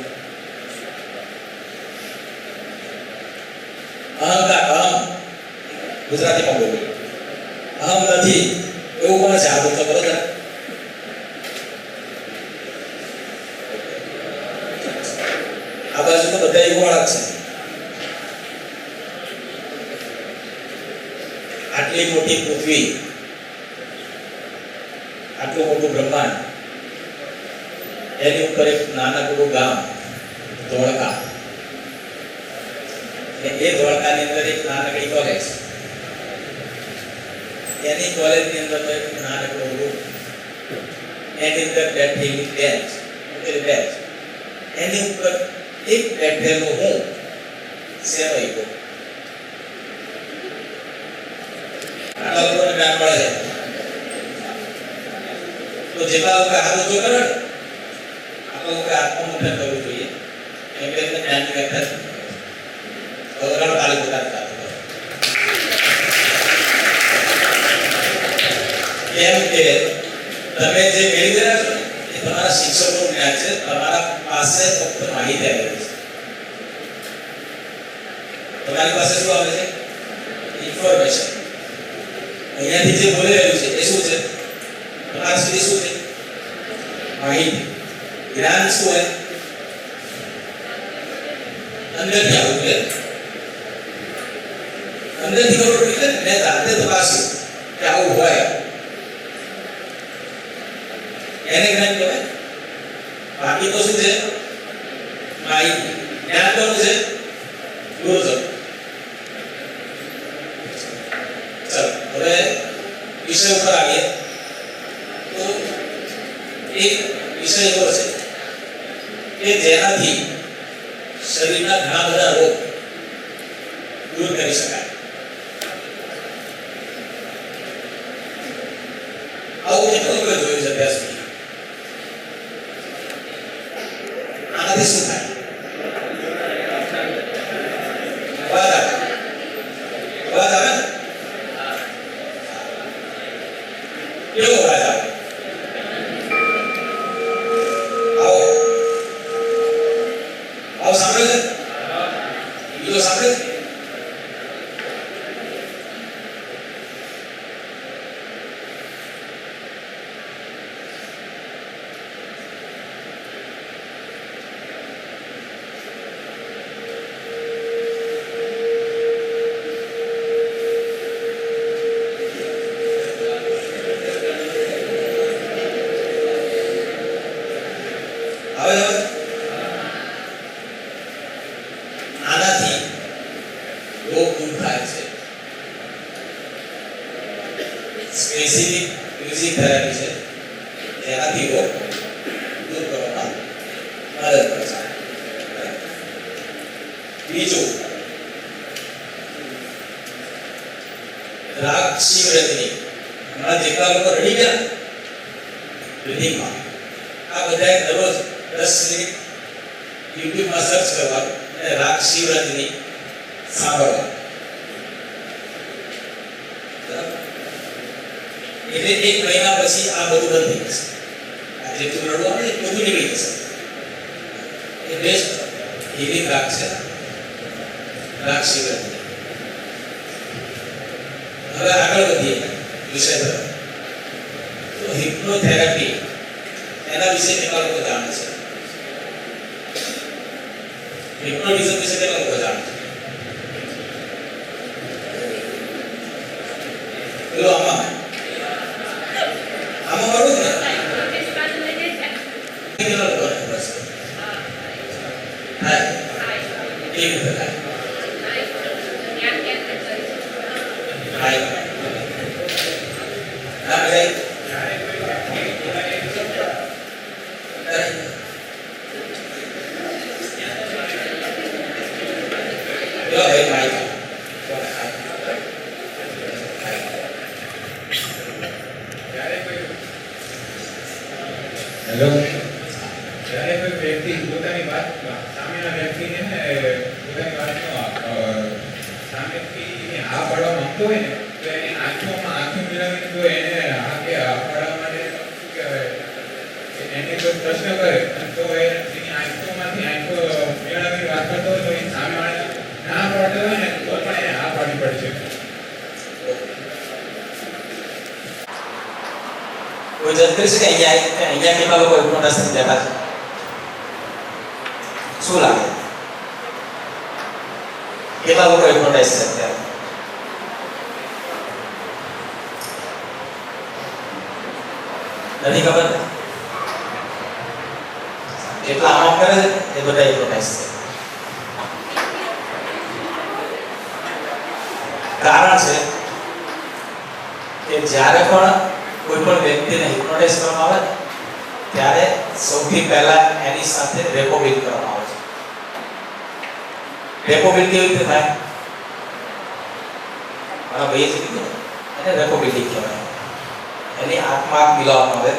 અહંકાર, અહમ ગુજરાતીમાં બોલું, અહમ નથી એવું કોણ છે? આવું તો બરોબર. આ બાજુ તો બધા ઈગો વાળા છે. આટલી મોટી પૃથ્વી, આટલું મોટું બ્રહ્માંડ, એની ઉપર એક નાનકડું ગામ ધોળકા, એ ધોળકાની અંદર એક નાનકડી કોલેજ, એની કોલેજની અંદર એક નાનકડું રૂમ, એની અંદર બેઠેલી બેન્ચ, બેન્ચ, એની ઉપર એક બેઠેલો હું, સેનો ઈગો. આટલા લોકોને જ્ઞાન મળે છે તો જેટલા લોકો હાથ ઊંચો કરે ને આટલા લોકો આત્મમંથન કરવું જોઈએ. એમ કે જ્ઞાનની વ્યાખ્યા ગૌરવ તાલી પોતાની એમ કે તમે જે મેળવી રહ્યા છો એ તમારા શિક્ષકોનું જ્ઞાન છે, તમારા પાસે ફક્ત માહિતી આવેલી છે. તમારી પાસે શું આવે છે? ઇન્ફોર્મેશન. અહીંયાથી જે બોલી રહ્યું છે એ શું છે? તમારા સુધી શું છે? માહિતી. જ્ઞાન શું હોય? અંદરથી આવવું જોઈએ. અંદરથી ખબર પડી એટલે મેં જાતે તપાસ્યું કે આવું હોય, એને જ્ઞાન કહેવાય. બાકી તો શું છે? માહિતી. જ્ઞાન કોનું છે? ગુરુજન. ચલો હવે વિષય ઉપર આવીએ તો એક વિષય એવો છે કે જેનાથી શરીરના ઘણા બધા રોગ દૂર કરી શકાય. આવું કેટલું લોકો જોયું છે ત્યાં સુધી? આનાથી શું થાય? અવાજ આવે? અવાજ આવે ને? કેવો અવાજ આવે? આવો આવો સાંભળે છે? બીજો સાંભળે છે? આનાથી રોગ દૂર થાય છે. સ્પેસિફિક મ્યુઝિક થેરાપી છે જેનાથી રોગ દૂર કરવામાં મદદ કરશે. બીજું, રાગ શિવરજની. હમણાં જેટલા લોકો રડી ગયા બ્રીથિંગમાં, આ બધાએ દરરોજ 10 મિનિટ યુટ્યુબમાં સર્ચ કરવાનું અને રાગ શિવરજની સાંભળવાનું. એટલે 1 મહિના પછી આ બધું બંધ થઈ જશે. આ જેટલું રડવાનું એ બધું નીકળી જશે. એ બેસ્ટ હીલિંગ રાગ છે, રાગ શિવરજની. હવે આગળ વધીએ વિષય પર. તો હિપ્નોથેરાપી એના વિશે કેટલા લોકો જાણે છે? હિપ્નોટિઝમ વિશે કેટલા લોકો જાણે છે? હેલો. જ્યારે કોઈ વ્યક્તિ પોતાની વાત સામેના વ્યક્તિને પોતાની વાતનો સામેથી હા પાડવા માંગતો હોય ને તો એની આંખોમાં આંખો મિલાવીને જો એને હા કે હા પાડવા માટે શું કહેવાય એને કોઈ પ્રશ્ન કરે તો એની આંખોમાંથી આંખો મેળવીને વાત કરતો હોય તો એ સામેવાળા ના પાડતો હોય ને તો પણ એને હા પાડવી પડશે. કોઈ જજ કરી શકે અહીંયા કેટલા લોકો હિપ્નોટાઇઝ થઈ જતા છે? શું લાગે કેટલા લોકો હિપ્નોટાઇઝ છે અત્યારે? નથી ખબર? જેટલા આમ કરે છે એ બધા હિપ્નોટાઇઝ છે. કારણ છે કે જ્યારે પણ કોઈ પણ વ્યક્તિને હિપ્નોટાઇઝ કરવામાં આવે ત્યારે સૌથી પહેલા એની સાથે રેપો બિલ્ડ કરવામાં આવે છે. રેપો બિલ્ડ કેવી રીતે થાય? મારા ભાઈએ જે કીધું એને રેપો બિલ્ડિંગ કહેવાય. એની આંખમાં આંખ મિલાવવામાં આવે,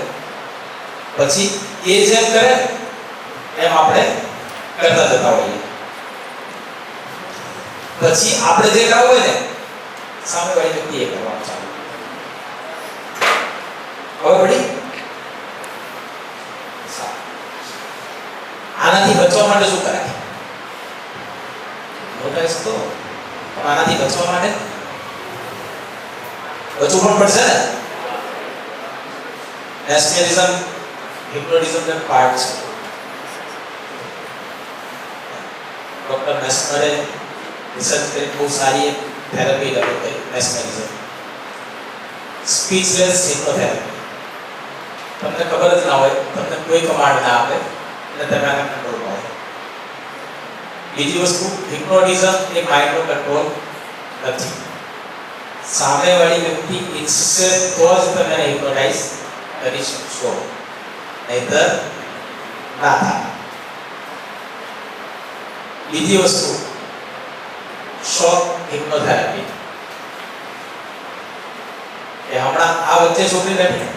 પછી એ જેમ કરે એમ આપણે કરતા જતા હોઈએ. પછી આપણે જે કરવું હોય ને સામેવાળી વ્યક્તિ એ કરવાનું ચાલુ. ખબર પડી? આનાથી બચવા માટે શું કરાય? નોટાઈસ તો પણ આનાથી બચવા માટે બચવું પણ પડશે ને. મેસ્મેરિઝમ હિપ્નોટિઝમ નો પાર્ટ છે. ડોક્ટર મેસ્મરે રિસર્ચ કરી બહુ સારી એક થેરાપી ડેવલપ કરી મેસ્મેરિઝમ, સ્પીચલેસ હિપ્નોથેરાપી. તમને ખબર જ ના હોય, તમને કોઈ કમાન્ડ ના આપે અને તમે આને કંટ્રોલ કરો. બીજી વસ્તુ, હિપ્નોટિઝમ એ માઇન્ડનો કંટ્રોલ નથી. સામેવાળી વ્યક્તિ ઈચ્છે તો જ તમે એને હિપ્નોટાઇઝ કરી શકશો, નહીંતર ના થાય. બીજી વસ્તુ, શોક હિપ્નોથેરાપી. એ હમણાં આ વચ્ચે છોકરી નથી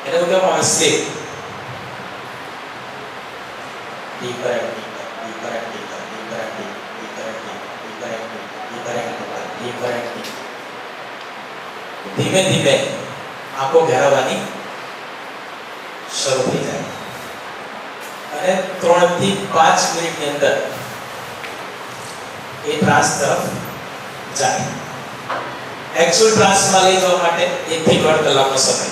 એને તો કહેવામાં આવે સેફ. ડીપર ધીમે ધીમે આંખો ઘેરાવાની શરૂ થઈ જાય અને 3 થી 5 મિનિટની અંદર એ ટ્રાન્સ તરફ જાય. એક્ચ્યુઅલ ટ્રાન્સમાં લઈ જવા માટે 1 થી 1.5 કલાકનો સમય.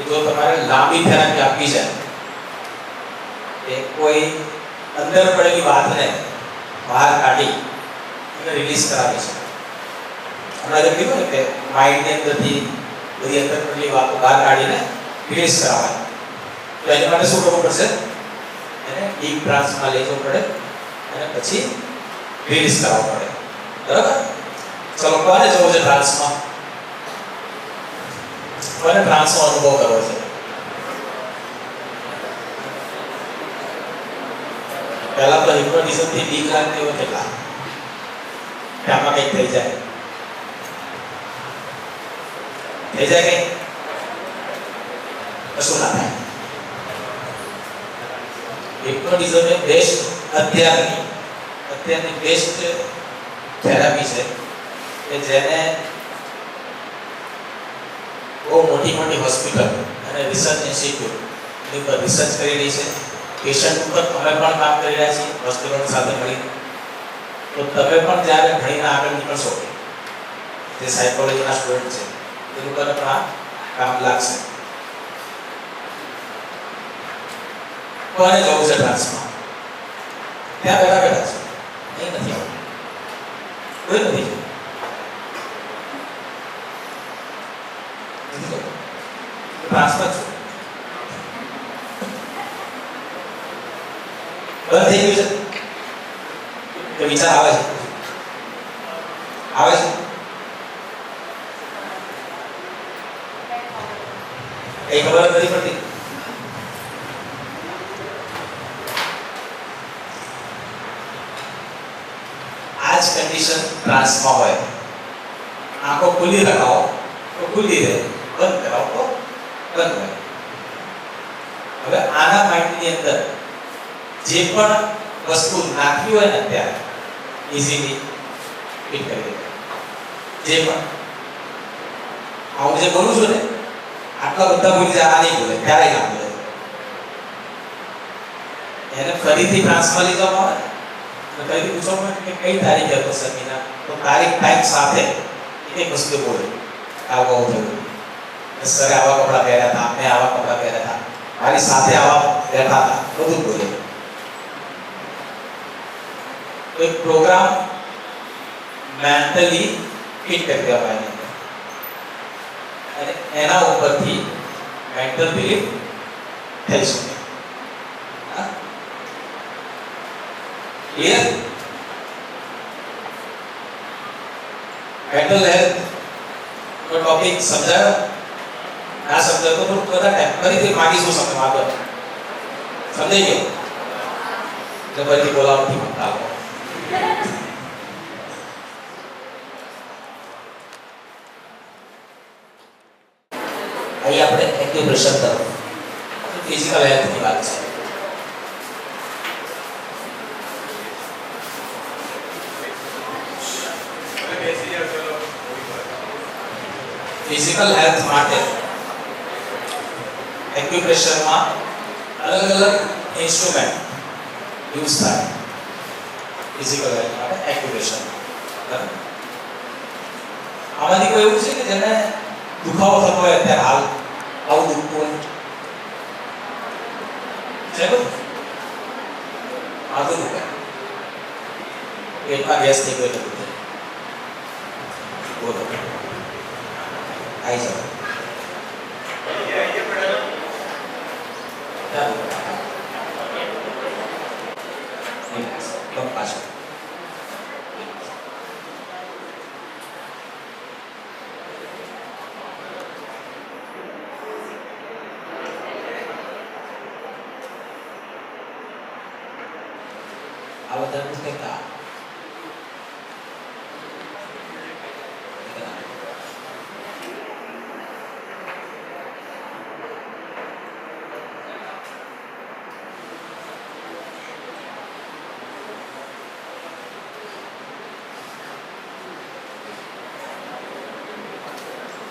જો તમારે લાંબી થેરાપી આપવી છે એ કોઈ અંદર પડેલી વાતને બહાર કાઢી અને રિલીઝ કરાવી છે. હમણાં જેમ કીધું ને કે માઇન્ડની અંદરથી બધી અંદર પડેલી વાતો બહાર કાઢીને રિલીઝ કરાવવાની, તો એની માટે શું કરવું પડશે? એને ડીપ ટ્રાન્સમાં લઈ જવું પડે અને પછી રિલીઝ કરાવવું પડે. બરાબર? ચલો, કોને જવું છે ટ્રાન્સમાં? કોને ટ્રાન્સનો અનુભવ કરવો છે? પહેલા તો હિપ્નોટિઝમથી બીક લાગતી હોય કેટલા કે આમાં કંઈક થઈ જાય કંઈ કશું ના થાય. હિપ્નોટિઝમ એ બેસ્ટ અત્યારની બેસ્ટ થેરાપી છે કે જેને બહુ મોટી હોસ્પિટલ અને રિસર્ચ ઇન્સ્ટિટ્યૂટ એની પર રિસર્ચ કરી રહી છે. પેશન્ટ ઉપર અમે પણ કામ કરી રહ્યા છીએ હોસ્પિટલ સાથે મળી. તો તમે પણ જ્યારે ભણીને આગળ નીકળશો, જે સાયકોલોજીના સ્ટુડન્ટ છે એ લોકોને પણ આ કામ લાગશે. કોને જવું છે ટ્રાન્સમાં? ત્યાં બેઠા છે, અહીં નથી આવતું, કોઈ નથી જવું. ટ્રાન્સફર છું બંધ થઈ ગયું છે કે વિચાર આવે છે? એ ખબર નથી પડતી. આ જ કન્ડિશન ટ્રાન્સમાં હોય. આંખો ખુલ્લી રખાવો તો ખુલ્લી રહે, બંધ કરાવો તો બંધ રહે. હવે આના માઇન્ડની અંદર જે પણ વસ્તુ નાખવી હોય ને અત્યારે ઇઝીલી ફિટ કરી દે. જે પણ હું જે બોલું છું ને આટલા બધા ભૂલી જાય, આ નહીં બોલે ત્યારે ના બોલે. એને ફરીથી ક્લાસમાં લઈ જવામાં આવે ને ફરીથી પૂછવામાં કે કઈ તારીખે હતો સેમિનાર, તો તારીખ ટાઈમ સાથે એક વસ્તુ બોલે આવું થયું, સરે આવા કપડા પહેર્યા હતા, મેં આવા કપડા પહેર્યા હતા, મારી સાથે આવા બેઠા હતા, બધું બોલે. તો એક પ્રોગ્રામ મેન્ટલી ફિટ કરી દેવાય અને એના ઉપરથી મેન્ટલ બિલીફ થઈ શકે. ક્લિયર? મેન્ટલ હેલ્થ નો ટોપિક સમજાયો? ના સમજાયો તો થોડું બધા ટાઈમ ફરીથી માંગીશું સમજવા આગળ. સમજાઈ ગયો? એટલે ફરીથી બોલાવતી મત આવો. અહીં આપણે એક્યુપ્રેશર તરફ ફિઝિકલ હેલ્થની વાત છે. ફિઝિકલ હેલ્થ માટે એક્યુપ્રેશરમાં અલગ અલગ ઇન્સ્ટ્રુમેન્ટ યુઝ થાય. ફિઝિકલ હેલ્થ માટે એક્યુપ્રેશર. આમાંથી કોઈ એવું છે કે જેને દુખાવો થતો હોય અત્યારે હાલ આવું દુખતું હોય છે? માથું દુખે, પેટમાં ગેસ થઈ ગયો એટલે દુખે. બોલો આવી જાઓ. પાછળ આ બધા પુસ્તકતા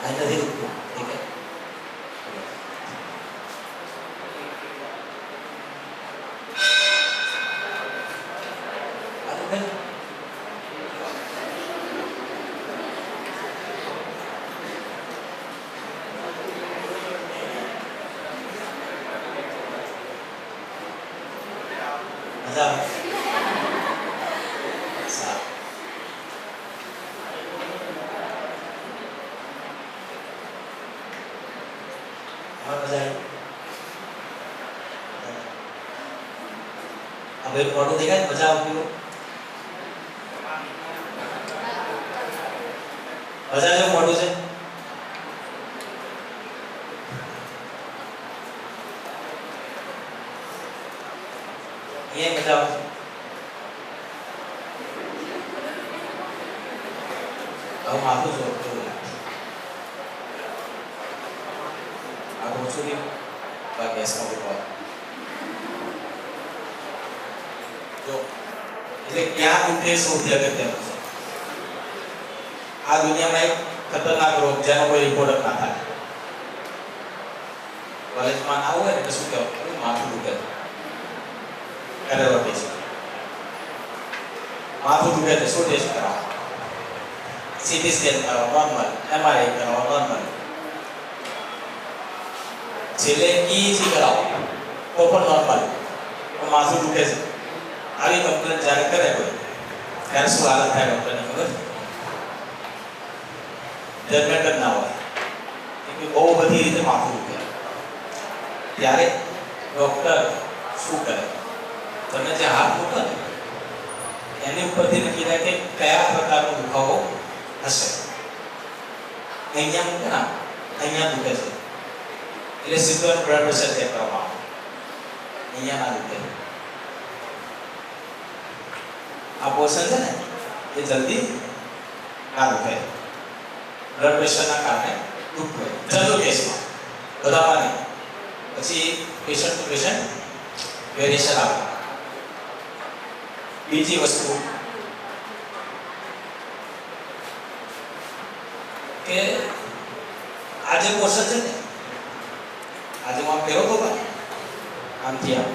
અહીં નથી દુખતું. ઠીક છે. આ દુખે? મજા આવે? સારું. હવે મોટું દેખાય મજા આવતી હોય? મજા જેવું મોટું છે? અહીંયા મજા આવશે? હવે માથું જો કેવું લાગે? આ ઓછું નહીં બાકી ગેસમાં ઉઠવા જો એટલે ક્યાં ઉઠે સૌથી અગત્યનું છે. આ દુનિયામાં એક ખતરનાક રોગ જેનો કોઈ રિપોર્ટ ના થાય. કોલેજમાં ના હોય ને શું કહેવાય? માથું દુખે કરેલો ટેસ્ટ. માથું દુખે તો શું ટેસ્ટ કરાવો? સીટી સ્કેન કરાવો નોર્મલ, એમઆરઆઈ કરાવો નોર્મલ, છેલ્લે EEG કરાવો તો પણ નોર્મલ. તો માથું દુખે છે આવી કમ્પ્લેન જ્યારે કરે કોઈ ત્યારે શું હાલત થાય ડૉક્ટરને ખબર? જજમેન્ટ જ ના હોય કે બહુ બધી રીતે માથું દુખે. ત્યારે ડૉક્ટર શું કરે? તમે જે હાથ મૂકો ને એની ઉપરથી નક્કી થાય કે કયા પ્રકારનો દુખાવો હશે. અહીંયા મૂકે ને અહીંયા દુખે છે એટલે સીધું બ્લડ પ્રેશર ચેક કરવામાં આવે. અહીંયા ના દુખે. આ પોર્શન છે ને એ જલ્દી ના દુખે. બ્લડ પ્રેશરના કારણે દુખે. જનરલ કેસમાં બધામાં નહીં. પછી પેશન્ટ ટુ પેશન્ટ વેરિએશન આવે. બીજી વસ્તુ કે આ જે પોર્શન છે ને, આજે હું આમ ફેરવતો હતો ને, આમથી આમ,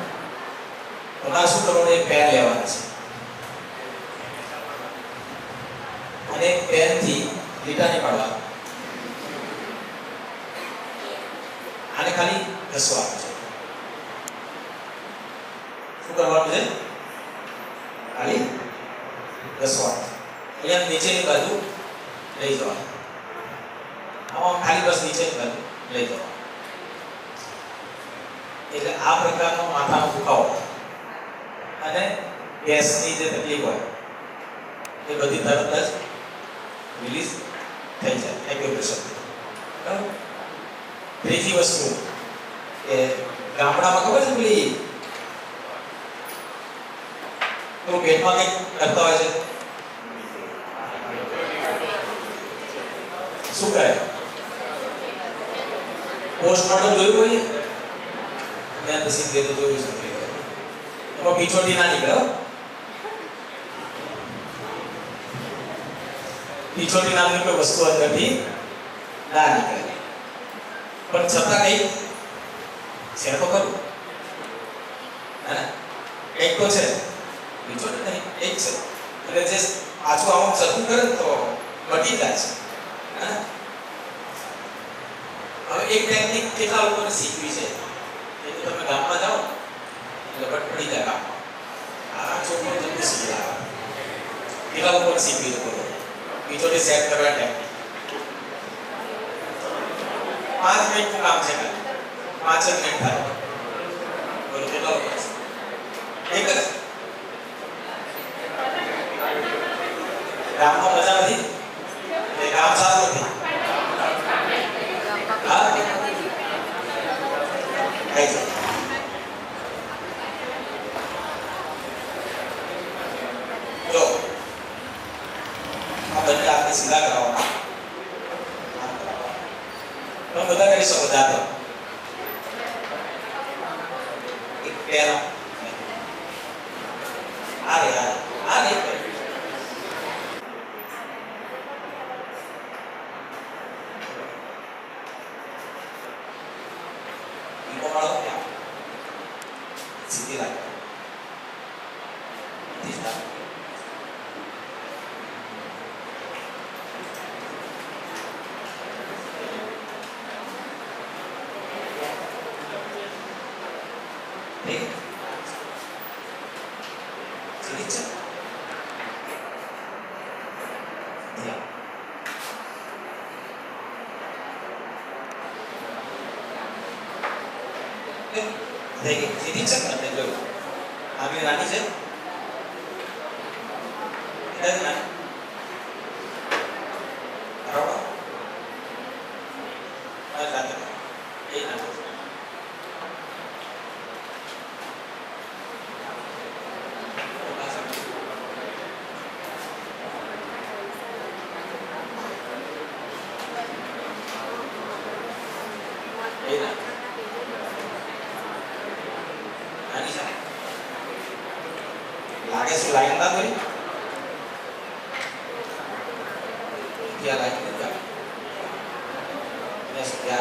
તમારે શું કરવાનું, એક પેન લેવાનું છે અને પેનથી લીટા નહીં પાડવા, આને ખાલી ઘસવાનું છે. શું કરવાનું છે? ખાલી ઘસવાનું. અહીંયા નીચેની બાજુ લઈ જવાનું, આમાં ખાલી બસ નીચેની બાજુ લઈ જવાનું. એટલે આ પ્રકારનો માથાનો દુખાવો અને ગેસની જે તકલીફ હોય એ બધી તરત જ રિલીઝ થઈ જાય એક્યુપ્રેશર. બરાબર. ત્રીજી વસ્તુ કે ગામડામાં ખબર છે પેલી તો પેટમાં કંઈક કરતા હોય છે, શું કરે? પોસ્ટમોર્ટમ જોયું હોય? મેં તો સીધે તો જોયું છે. એમાં પીછોટી ના નીકળે. પીછોટી નામની કોઈ વસ્તુ અંદરથી ના નીકળે, પણ છતાં કંઈક છે તો ખરું. કંઈક તો છે, પીછોટી નહીં, એક છે. એટલે જે પાછું આમ જતું કરે તો મટી જાય છે. હવે એક ટેકનિક કેટલા લોકોને શીખવી છે, એ તો તમે ગામમાં જાઓ એટલે બટ પડી જાય ગામમાં. આ છોકરો જલ્દી શીખી લાવે. કેટલા લોકોને શીખવી છે બોલો? પીછોટી સેટ કરવા ટેકનિક 5 મિનિટનું કામ છે. 5 જ મિનિટ થાય. બોલો કેટલા લોકો? એક જ. ગામમાં મજા નથી, એ ગામ સારું નથી. હા, થઈ જાય. જો આ બંને હાથને સીધા કરાવવાના. તમે બધા કરી શકો જાતે. એક પેર આ રે આ રે સીધી લાગે. સીધી છે ને જો આમી રાની છે એટલે ના બરાબર આ જાતે એ ના लागे से लाइन ना करी क्या लाइन में क्या यस क्या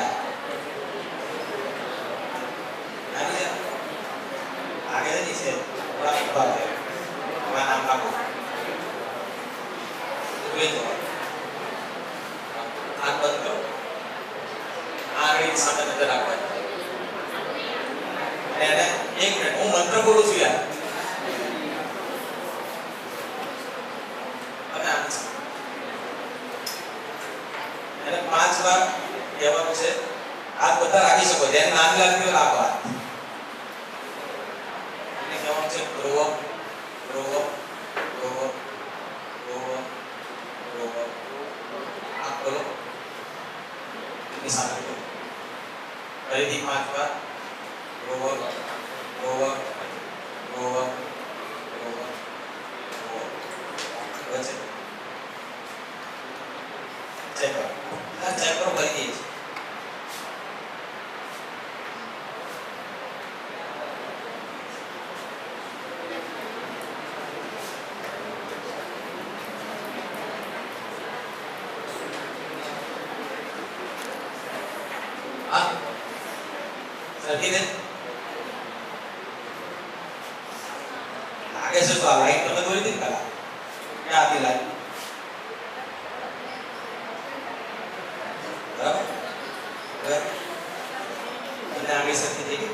आगे आगे नीचे थोड़ा ऊपर है मैं नाम का को तो आग बंद करो आगे सामने नजर आ रहा है एक मिनट वो मंत्र बोलो छू यार અને 5 વાર કહેવાનું છે. હાથ બધા રાખી શકો, જેને નાની લાગતી હોય રાખો હાથ. અને કહેવાનું છે grow up grow up grow up grow up grow up. આ બોલો એની સાથે બોલો ફરીથી 5 વાર grow up grow up grow up grow up grow up. વચ્ચે ચેક કરો. ચેક કરો કરી દઈએ છીએ. લખી દે. લાગે છે તો આ લાઈન તમે દોરી દીધી પેલા. ક્યાં હતી લાઈન? બરાબર? હવે તમને આગળ સરખી થઈ ગઈ.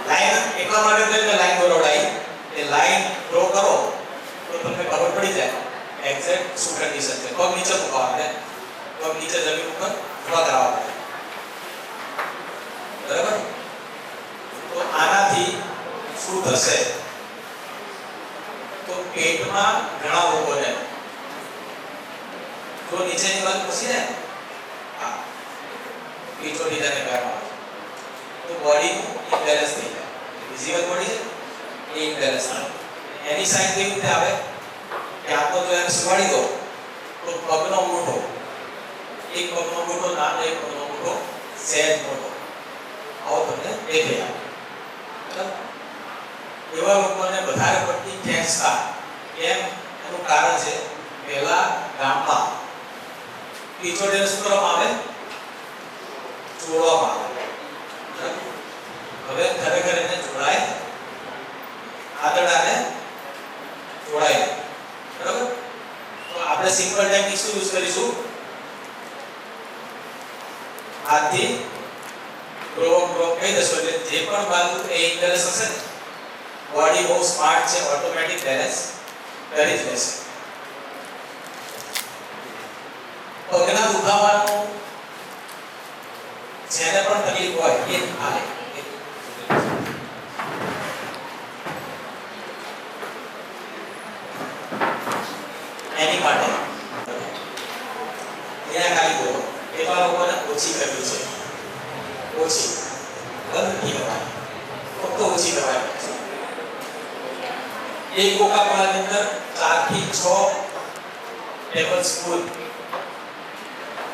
લાઈન એટલા માટે મેં લાઈન દોરવડાવી. એ લાઈન ડ્રો કરો તો તમને ખબર પડી જાય એક્ઝેક્ટ શું કન્ડિશન છે. પગ નીચે મૂકવા છે, પગ નીચે જમીન ઉપર ઉભા કરાવવા છે. બરાબર? તો આનાથી શું થશે? તો પેટમાં ઘણા લોકોને જો નીચેની બાજુ ખસી જાય હા પીછોડી જાને કહેવામાં તો બોડીનું ઇમ્બેલેન્સ થઈ જાય. ફિઝિકલ બોડી છે એ ઇમ્બેલેન્સ થાય. એની સાઈન કેવી રીતે આવે કે આ તો જો એને સુવાડી દો તો પગનો અંગૂઠો એક પગનો અંગૂઠો નાનો એક પગનો અંગૂઠો સહેજ મોટો આવો તમને દેખાય. બરાબર? એવા લોકોને વધારે પડતી ખેંચતા કેમ એનું કારણ છે પહેલા ગામમાં પીછોડીને શું કરવામાં આવે? જોડવામાં આવે. હવે ખરેખર એને જોડાય આંતરડાને જોડાય. બરાબર? તો આપણે સિમ્પલ ટેકનિક શું યુઝ કરીશું? હાથથી ગ્રો કહી દઈશું એટલે જે પણ બાજુ એ ઇમ્બેલેન્સ હશે ને બોડી બહુ સ્માર્ટ છે, ઓટોમેટિક બેલેન્સ કરી જ લેશે. પગના દુખાવાનું જેને પણ તકલીફ હોય એ હાલે. એની માટે અહીંયા ખાલી બોલો એવા લોકોને ઓછી કરવી છે. ઓછી બંધ નહીં કરવાની, ફક્ત ઓછી કરવાની. એક કોકા કોલાની અંદર 4 થી 6 ટેબલ સ્પૂન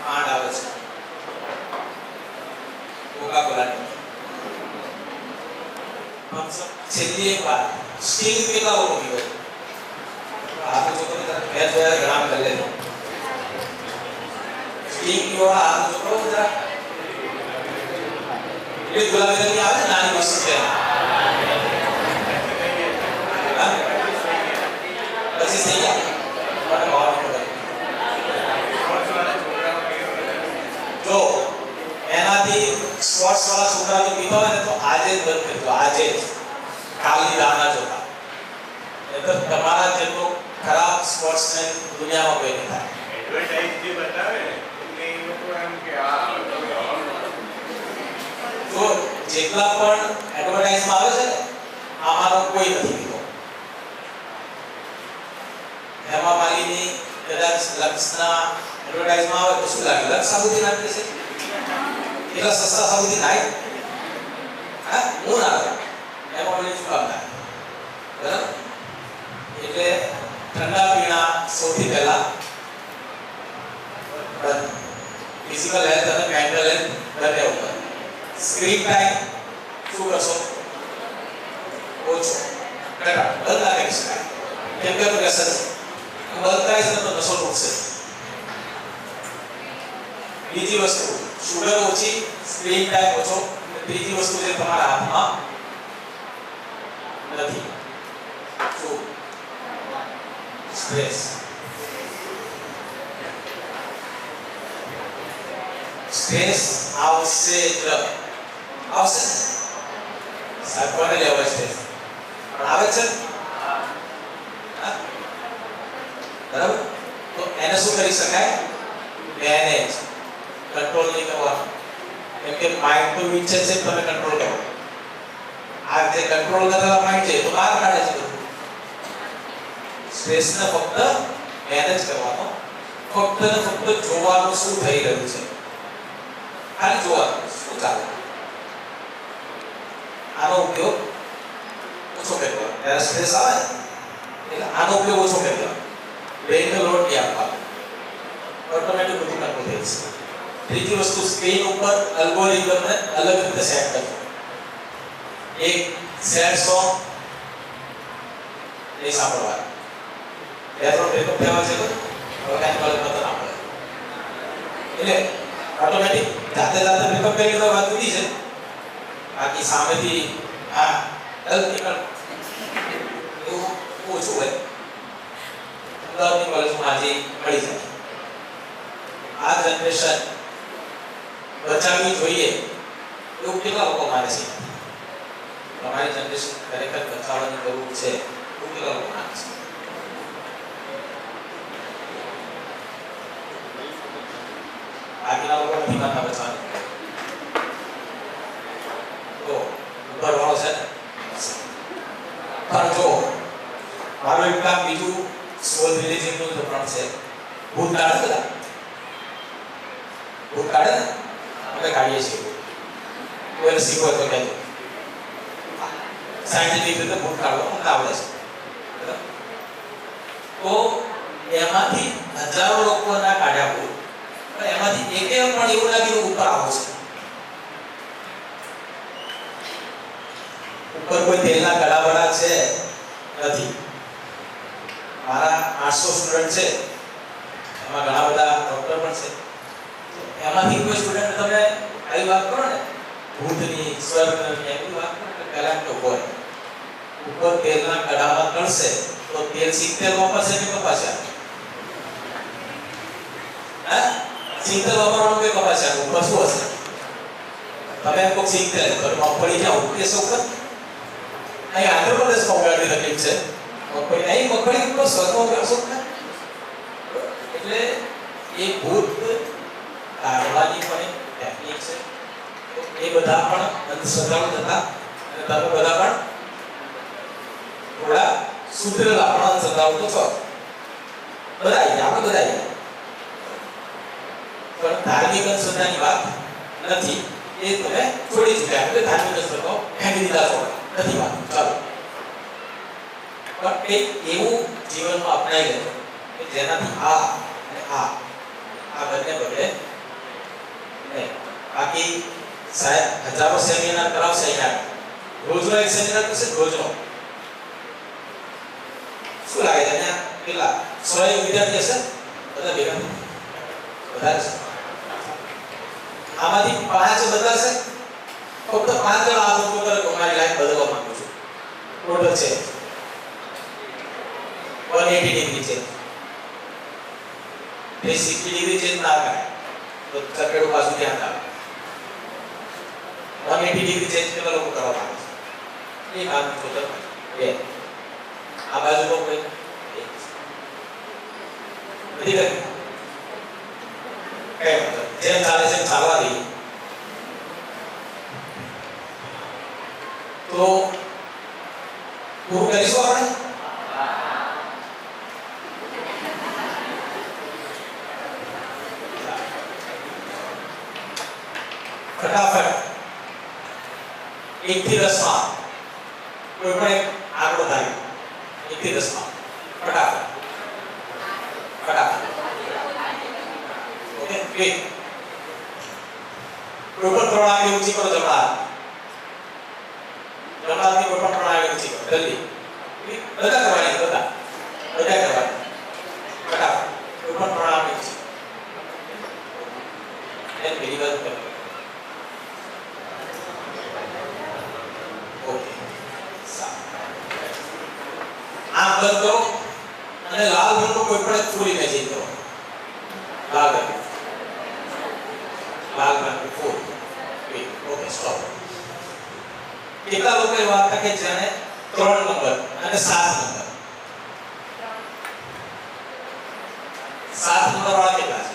ખાંડ આવે છે. કોકા કોલાની છેલ્લી એક વાત સ્ટીલ કેટલા લોકો પીવે? आप जो को मैं जो है ग्राम कर लेते स्टीम की वाला आप जो को जरा ये गुलाबी रंग की आवे नानी मस्त है बस सही है और बहुत जो એનાથી સ્પોર્ટ્સ વાળા છોકરા જો પીતા હોય ને તો આજે જ બંધ કરી દો. આજે જ કાલની રાહ ના જોતા. નહીતર તમારા જેટલો ખરાબ સ્પોર્ટ્સમેન દુનિયામાં કોઈ નહીં થાય. એડવર્ટાઇઝ જે બતાવે ને એટલે એ લોકો એમ કે જો જેટલા પણ એડવર્ટાઇઝમાં આવે છે ને આમાંનો કોઈ નથી પીતો. હેમા માલિની કદાચ લક્સના એડવર્ટાઇઝમાં આવે તો શું લાગે? લક્સ સાબુથી નાખી છે એટલા સસ્તા સાબુથી નાય હા હું ના હેમા માલિની શું કામ થાય? બરાબર? એટલે ઠંડા પીણા સૌથી પહેલા ફિઝિકલ હેલ્થ અને મેન્ટલ હેલ્થ બંને ઉપર. સ્ક્રીન ટાઈમ શું કરશો? ઓછો ઘટાડો બંધ ના કરી શકાય કેમ કે એનું વ્યસન છે. બંધ થાય છે તો નશો તૂટશે. બીજી વસ્તુ શુગર ઓછી, સ્ક્રીન ટાઈમ ઓછો. ત્રીજી વસ્તુ જે તમારા હાથમાં નથી શું? સ્ટ્રેસ. સ્ટ્રેસ આવશે જ આવશે. સાકોને લેવો સ્ટ્રેસ પણ આવે છે બરાબર? તો એને શું કરી શકાય? મેનેજ. કંટ્રોલ નહીં કરવાનો કેમ કે માઇન્ડ તો ઈચ્છે છે તમે કંટ્રોલ કરો. આ જે કંટ્રોલ કરેલા માઇન્ડ છે તો બહાર કાઢે છે બધું. સ્ટ્રેસને ફક્ત મેનેજ કરવાનો, ફક્ત ને ફક્ત જોવાનું શું થઈ રહ્યું છે. ખાલી જોવાનું શું ચાલે. આનો ઉપયોગ ઓછો કરવો. જ્યારે સ્ટ્રેસ આવે એટલે આનો ઉપયોગ ઓછો કરવો. બ્રેઇનને લોડ નહીં આપવાનો, ઓટોમેટિક બધું કંટ્રોલ થઈ જશે. ત્રીજી વસ્તુ સ્ક્રીન ઉપર એલ્ગોરિધમને અલગ રીતે સેટ કરજો. એક સેડ સોંગ નહીં સાંભળવાનું. બે ત્રણ બ્રેકઅપ થયા છે તો હવે કાંઈ મળે નતો ના મળે એટલે ઓટોમેટિક જાતે જાતે બ્રેકઅપ કરી તો વાત જુદી છે. બાકી સામેથી હા નીકળ એવું ઓછું હોય. અમદાવાદની કોલેજમાં આજે મળી જાય. આ જનરેશન બચાવવી જોઈએ એવું કેટલા લોકો માને છે? તમારી જનરેશન ખરેખર બચાવવાની જરૂર છે એવું કેટલા લોકો માને છે? બાકીના લોકો નથી માનતા બચાવવાની. તો ઉપરવાળો છે ને. પણ જો મારું એક કામ બીજું સોલ રિલીજનનું ધોરણ છે. ભૂતકાળ બધા ભૂતકાળ ને અમે કાઢીએ છીએ. કોઈને શીખવો તો કહેજો. સાયન્ટિફિક રીતે ભૂતકાળ અમને આવડે છે. તો એમાંથી હજારો લોકોના કાઢ્યા ભૂલ, પણ એમાંથી એકે પણ એવું લાગ્યું ઉપર આવો છે. ઉપર કોઈ તેલના ગળાવડા છે નથી. મારા 800 સ્ટુડન્ટ છે, એમાં ઘણા બધા ડોક્ટર પણ છે. એમાંથી કોઈ સ્ટુડન્ટ તમે આવી વાત કરો ને ભૂતની સ્વર્ગની એવી વાત કરો કે પહેલા તો હોય ઉપર તેલના ગળામાં તળશે તો તેલ 70 વાપરશે કે કપાસ્યા? હા 70 વાપરવાનું કે કપાસ્યા? ઉપર શું હશે? તમે એમ કહો 70 તો મગફળી ક્યાં ઉગશે ઉપર? અહીં આંધ્રપ્રદેશમાં ઉગાડતી તકલીફ છે મગફળી. અહીં મગફળી ઉપર સ્વર્ગમાં ઉગાડશો ને. એટલે એ ભૂત કાઢવાની પણ ટેકનિક છે. એ બધા પણ અંધશ્રદ્ધાળુ હતા અને તમે બધા પણ થોડા સુધરેલા પણ અંધશ્રદ્ધાળુ તો છો. બધા આપણે બધા પણ ધાર્મિક અંધશ્રદ્ધાની વાત નથી. એ તમે છોડી ચૂક્યા એટલે ધાર્મિક અંધશ્રદ્ધાઓ ફેંકી દીધા છો નથી વાત. ચાલો પણ કંઈક એવું જીવનમાં અપનાવી લેજો કે જેનાથી આ અને આ બંને બગડે નહીં. બાકી સાહેબ હજારો સેમિનાર કરાવશે અહીંયા. રોજનો એક સેમિનાર કરશે. રોજનો શું લાગે છે અહીંયા કેટલા 100 વિદ્યાર્થી હશે? બધા ભેગા વધારે છે. આમાંથી 5 બદલાશે. ફક્ત 5 જણા આ વસ્તુ કરે તો મારી લાઈફ બદલવા માંગુ છું. ટોટલ છે 180 ડિગ્રી છે. 360 ડિગ્રી ચેન્જ ના થાય તો ચકેડું પાછું ધ્યાન આવે. 180 ડિગ્રી ચેન્જ કેટલા લોકો કરવા માંગે છે? એક આદમી તો બે આ બાજુ તો કોઈ નથી કરે. કઈ મતલબ જેમ ચાલે છે ચાલવા દઈએ તો પૂરું કરીશું આપણે. ફટાફટ 1 થી 10 માં કોઈ પણ એક આંકડો ધાર્યો. 1 થી 10 માં ફટાફટ ઓકે. કોઈ પણ 3 આંગળી ઊંચી કરો. જમણા હાથની કોઈ પણ 3 આંગળી ઊંચી કરો જલ્દી. બધા કરવાની બધા કરવાની ફટાફટ. કોઈ પણ 3 આંગળી ઊંચી એ પહેલી વાત કરો. આમ બંધ કરો અને લાલ રંગનું કોઈ પણ ફૂલ ઇમેજિન કરો. લાલ રંગનું ફૂલ. Okay stop. કેટલા લોકો એવા હતા કે જેને 3 નંબર અને 7 નંબર 7 નંબર વાળા કેટલા છે?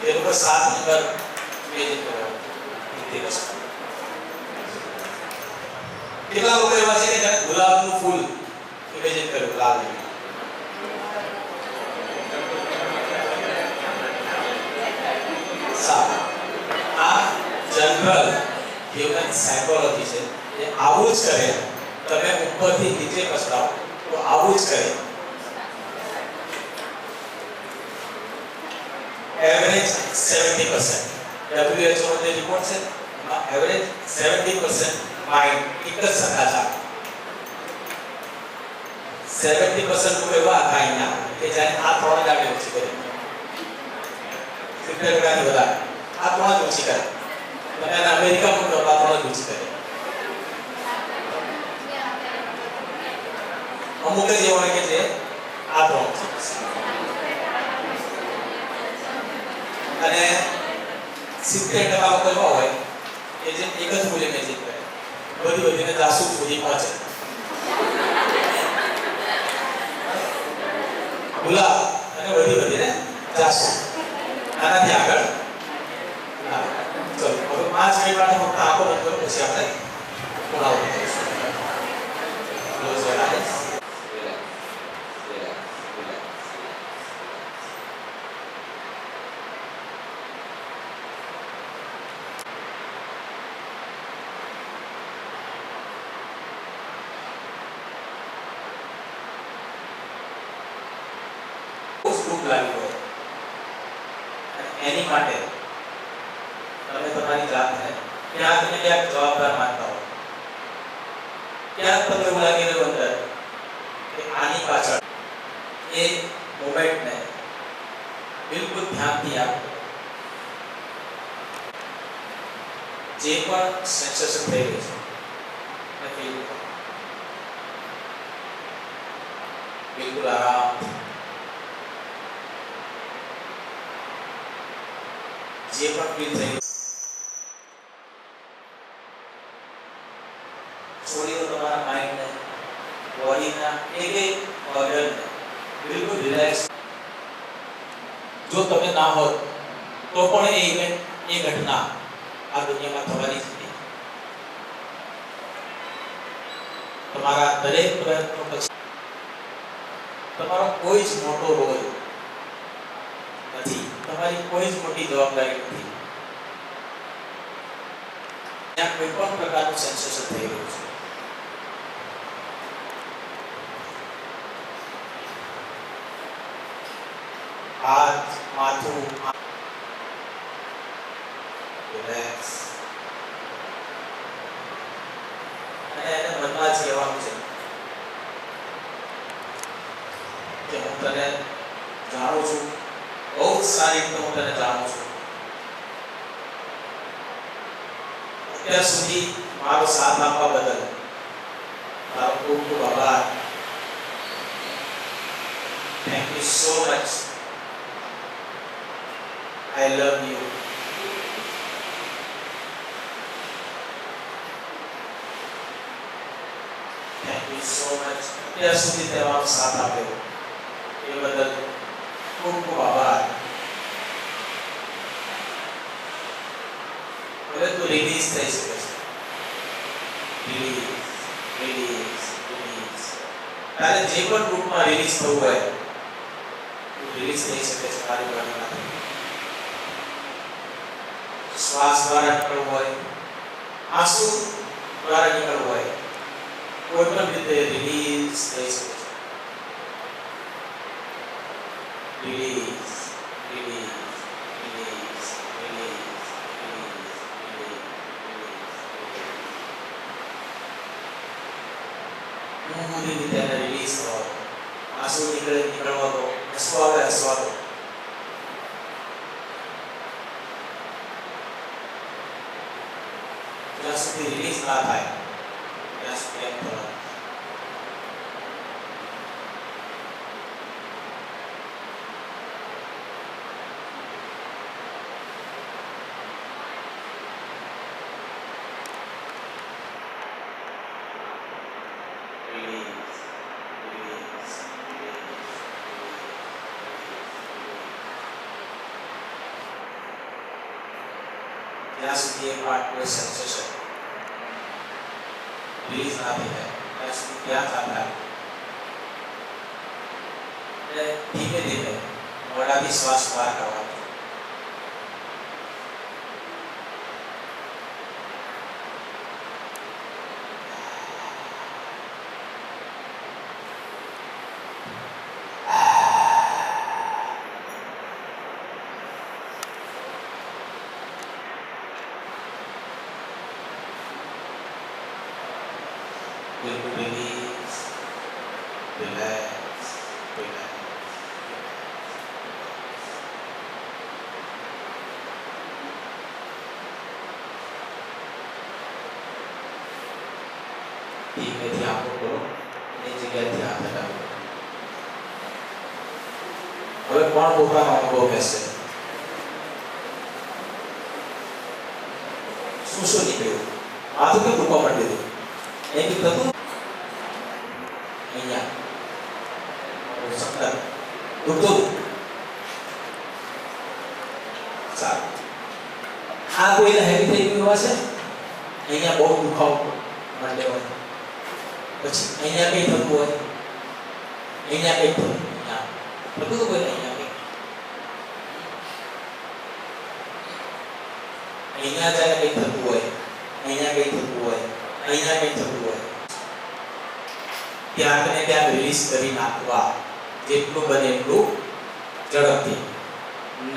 એ લોકો 7 નંબર ઇમેજિન કરો. કેટલા લોકો એવા છે કે જેને ગુલાબનું ફૂલ ઇમેજિન કર્યું? લાલ રંગ. આ જનરલ હ્યુમન સાયકોલોજી છે. એ આવું જ કરે. તમે ઉપરથી નીચે પછડાવો તો આવું જ કરે. એવરેજ 70%. WHO નો જે રિપોર્ટ છે એમાં એવરેજ 70% માઇન્ડ એક જ સરખા ચાલે. 70% લોકો એવા હતા અહીંયા કે જ્યારે આ 3 જ આગળ ઓછી કરી 70% વધારે. આ 3 જ ઓછી કરે. અને અમેરિકામાં તો આ 3 જ ઓછી કરે. અમુક જ એવા કે છે આ 3 અને 70% મોકલવા હોય એ જે એક જ મૂલ્ય મેચિંગ કરે. વધીને જાસૂસ સુધી પહોંચે. ગુલાબ અને વધીને જાસૂસ. આનાથી આગળ ચલો હવે 5 મિનિટ માટે ફક્ત આંખો બંધ કરો પછી આપણે પુનરાવર્તન કરીશું. Close your eyes. ભૂખ લાગી હોય અને એની માટે તમે તમારી જાતને ક્યાંક ને ક્યાંક જવાબદાર માનતા હો. ક્યાંક તમને એવું લાગી રહ્યું અંદર કે આની પાછળ એ મોમેન્ટને બિલકુલ ધ્યાનથી આપો. જે પણ સેન્સેશન થઈ રહ્યું છે ફીલ કરો. બિલકુલ આરામ. જે પણ ફીલ થઈ છોડી દો તમારા માઇન્ડને, બોડીના એક ઓર્ગનને બિલકુલ રિલેક્સ. જો તમે ના હોત તો પણ એ ઇવેન્ટ, એ ઘટના આ દુનિયામાં થવાની જ નથી. તમારા દરેક પ્રયત્નો પછી તમારો કોઈ જ મોટો રોલ નથી, તમારી કોઈ જ મોટી જવાબદારી નથી. ત્યાં કોઈ પણ પ્રકારનું સેન્સેશન થઈ રહ્યું છે. હાથ, માથું રિલેક્સ. અને એને મનમાં જ કહેવાનું છે કે હું તને જાણું છું, બહુ સારી રીતે હું તને જાણું છું. અત્યાર સુધી મારો સાથ આપવા બદલ તારો ખૂબ ખૂબ આભાર. Thank you so much. I love you. Thank you so much. અત્યાર સુધી તમારો સાથ આપ્યો એ બદલ ખૂબ ખૂબ આભાર. હવે તો રિલીઝ થઈ શકે છે. Release, release, release. તારે જે પણ રૂપમાં રિલીઝ થવું હોય રિલીઝ થઈ શકે છે તારી બોડીમાંથી. શ્વાસ દ્વારા નીકળવું હોય, આંસુ દ્વારા નીકળવું હોય, કોઈ પણ રીતે રિલીઝ થઈ શકે છે. Release, release, release, release, release. પૂરી રીતે એને રિલીઝ કરો. આંસુ નીકળવા દો, હસવા આવે હસવા દો. જ્યાં સુધી રિલીઝ ના થાય ત્યાં સુધી એમ કરો. Release, release, release, જ્યાં સુધી એ પાર્ટ કોઈ સેન્સેશન રિલીઝ ના થઈ જાય ત્યાં સુધી ત્યાં ચાલતા એટલે ધીમે ધીમે મોઢાથી શ્વાસ બહાર કાઢવાનો. Will release, relax, relax. બેથી હાથ હટાવો. હવે કોણ પોતાનો અનુભવ કહેશે? શું નીકળ્યું? માથું કેમ દુખવા માંડ્યું? અહીંથી થતું અહીંયા સખત દુખતું. સારું. આ કોઈને હેવી થઈ ગયું હશે, અહીંયા બહુ દુખાવો માંડ્યો હોય, પછી અહીંયા કઈ થતું હોય, અહીંયા કઈ થતું, અહીંયા થતું હોય, અહીંયા જ્યારે કઈ થતું હોય, અહીંયા કઈ થતું હોય, અહીંયા કઈ થતું હોય, ત્યાં ને ત્યાં રિલીઝ કરી નાખવા જેટલું બને એટલું ઝડપથી.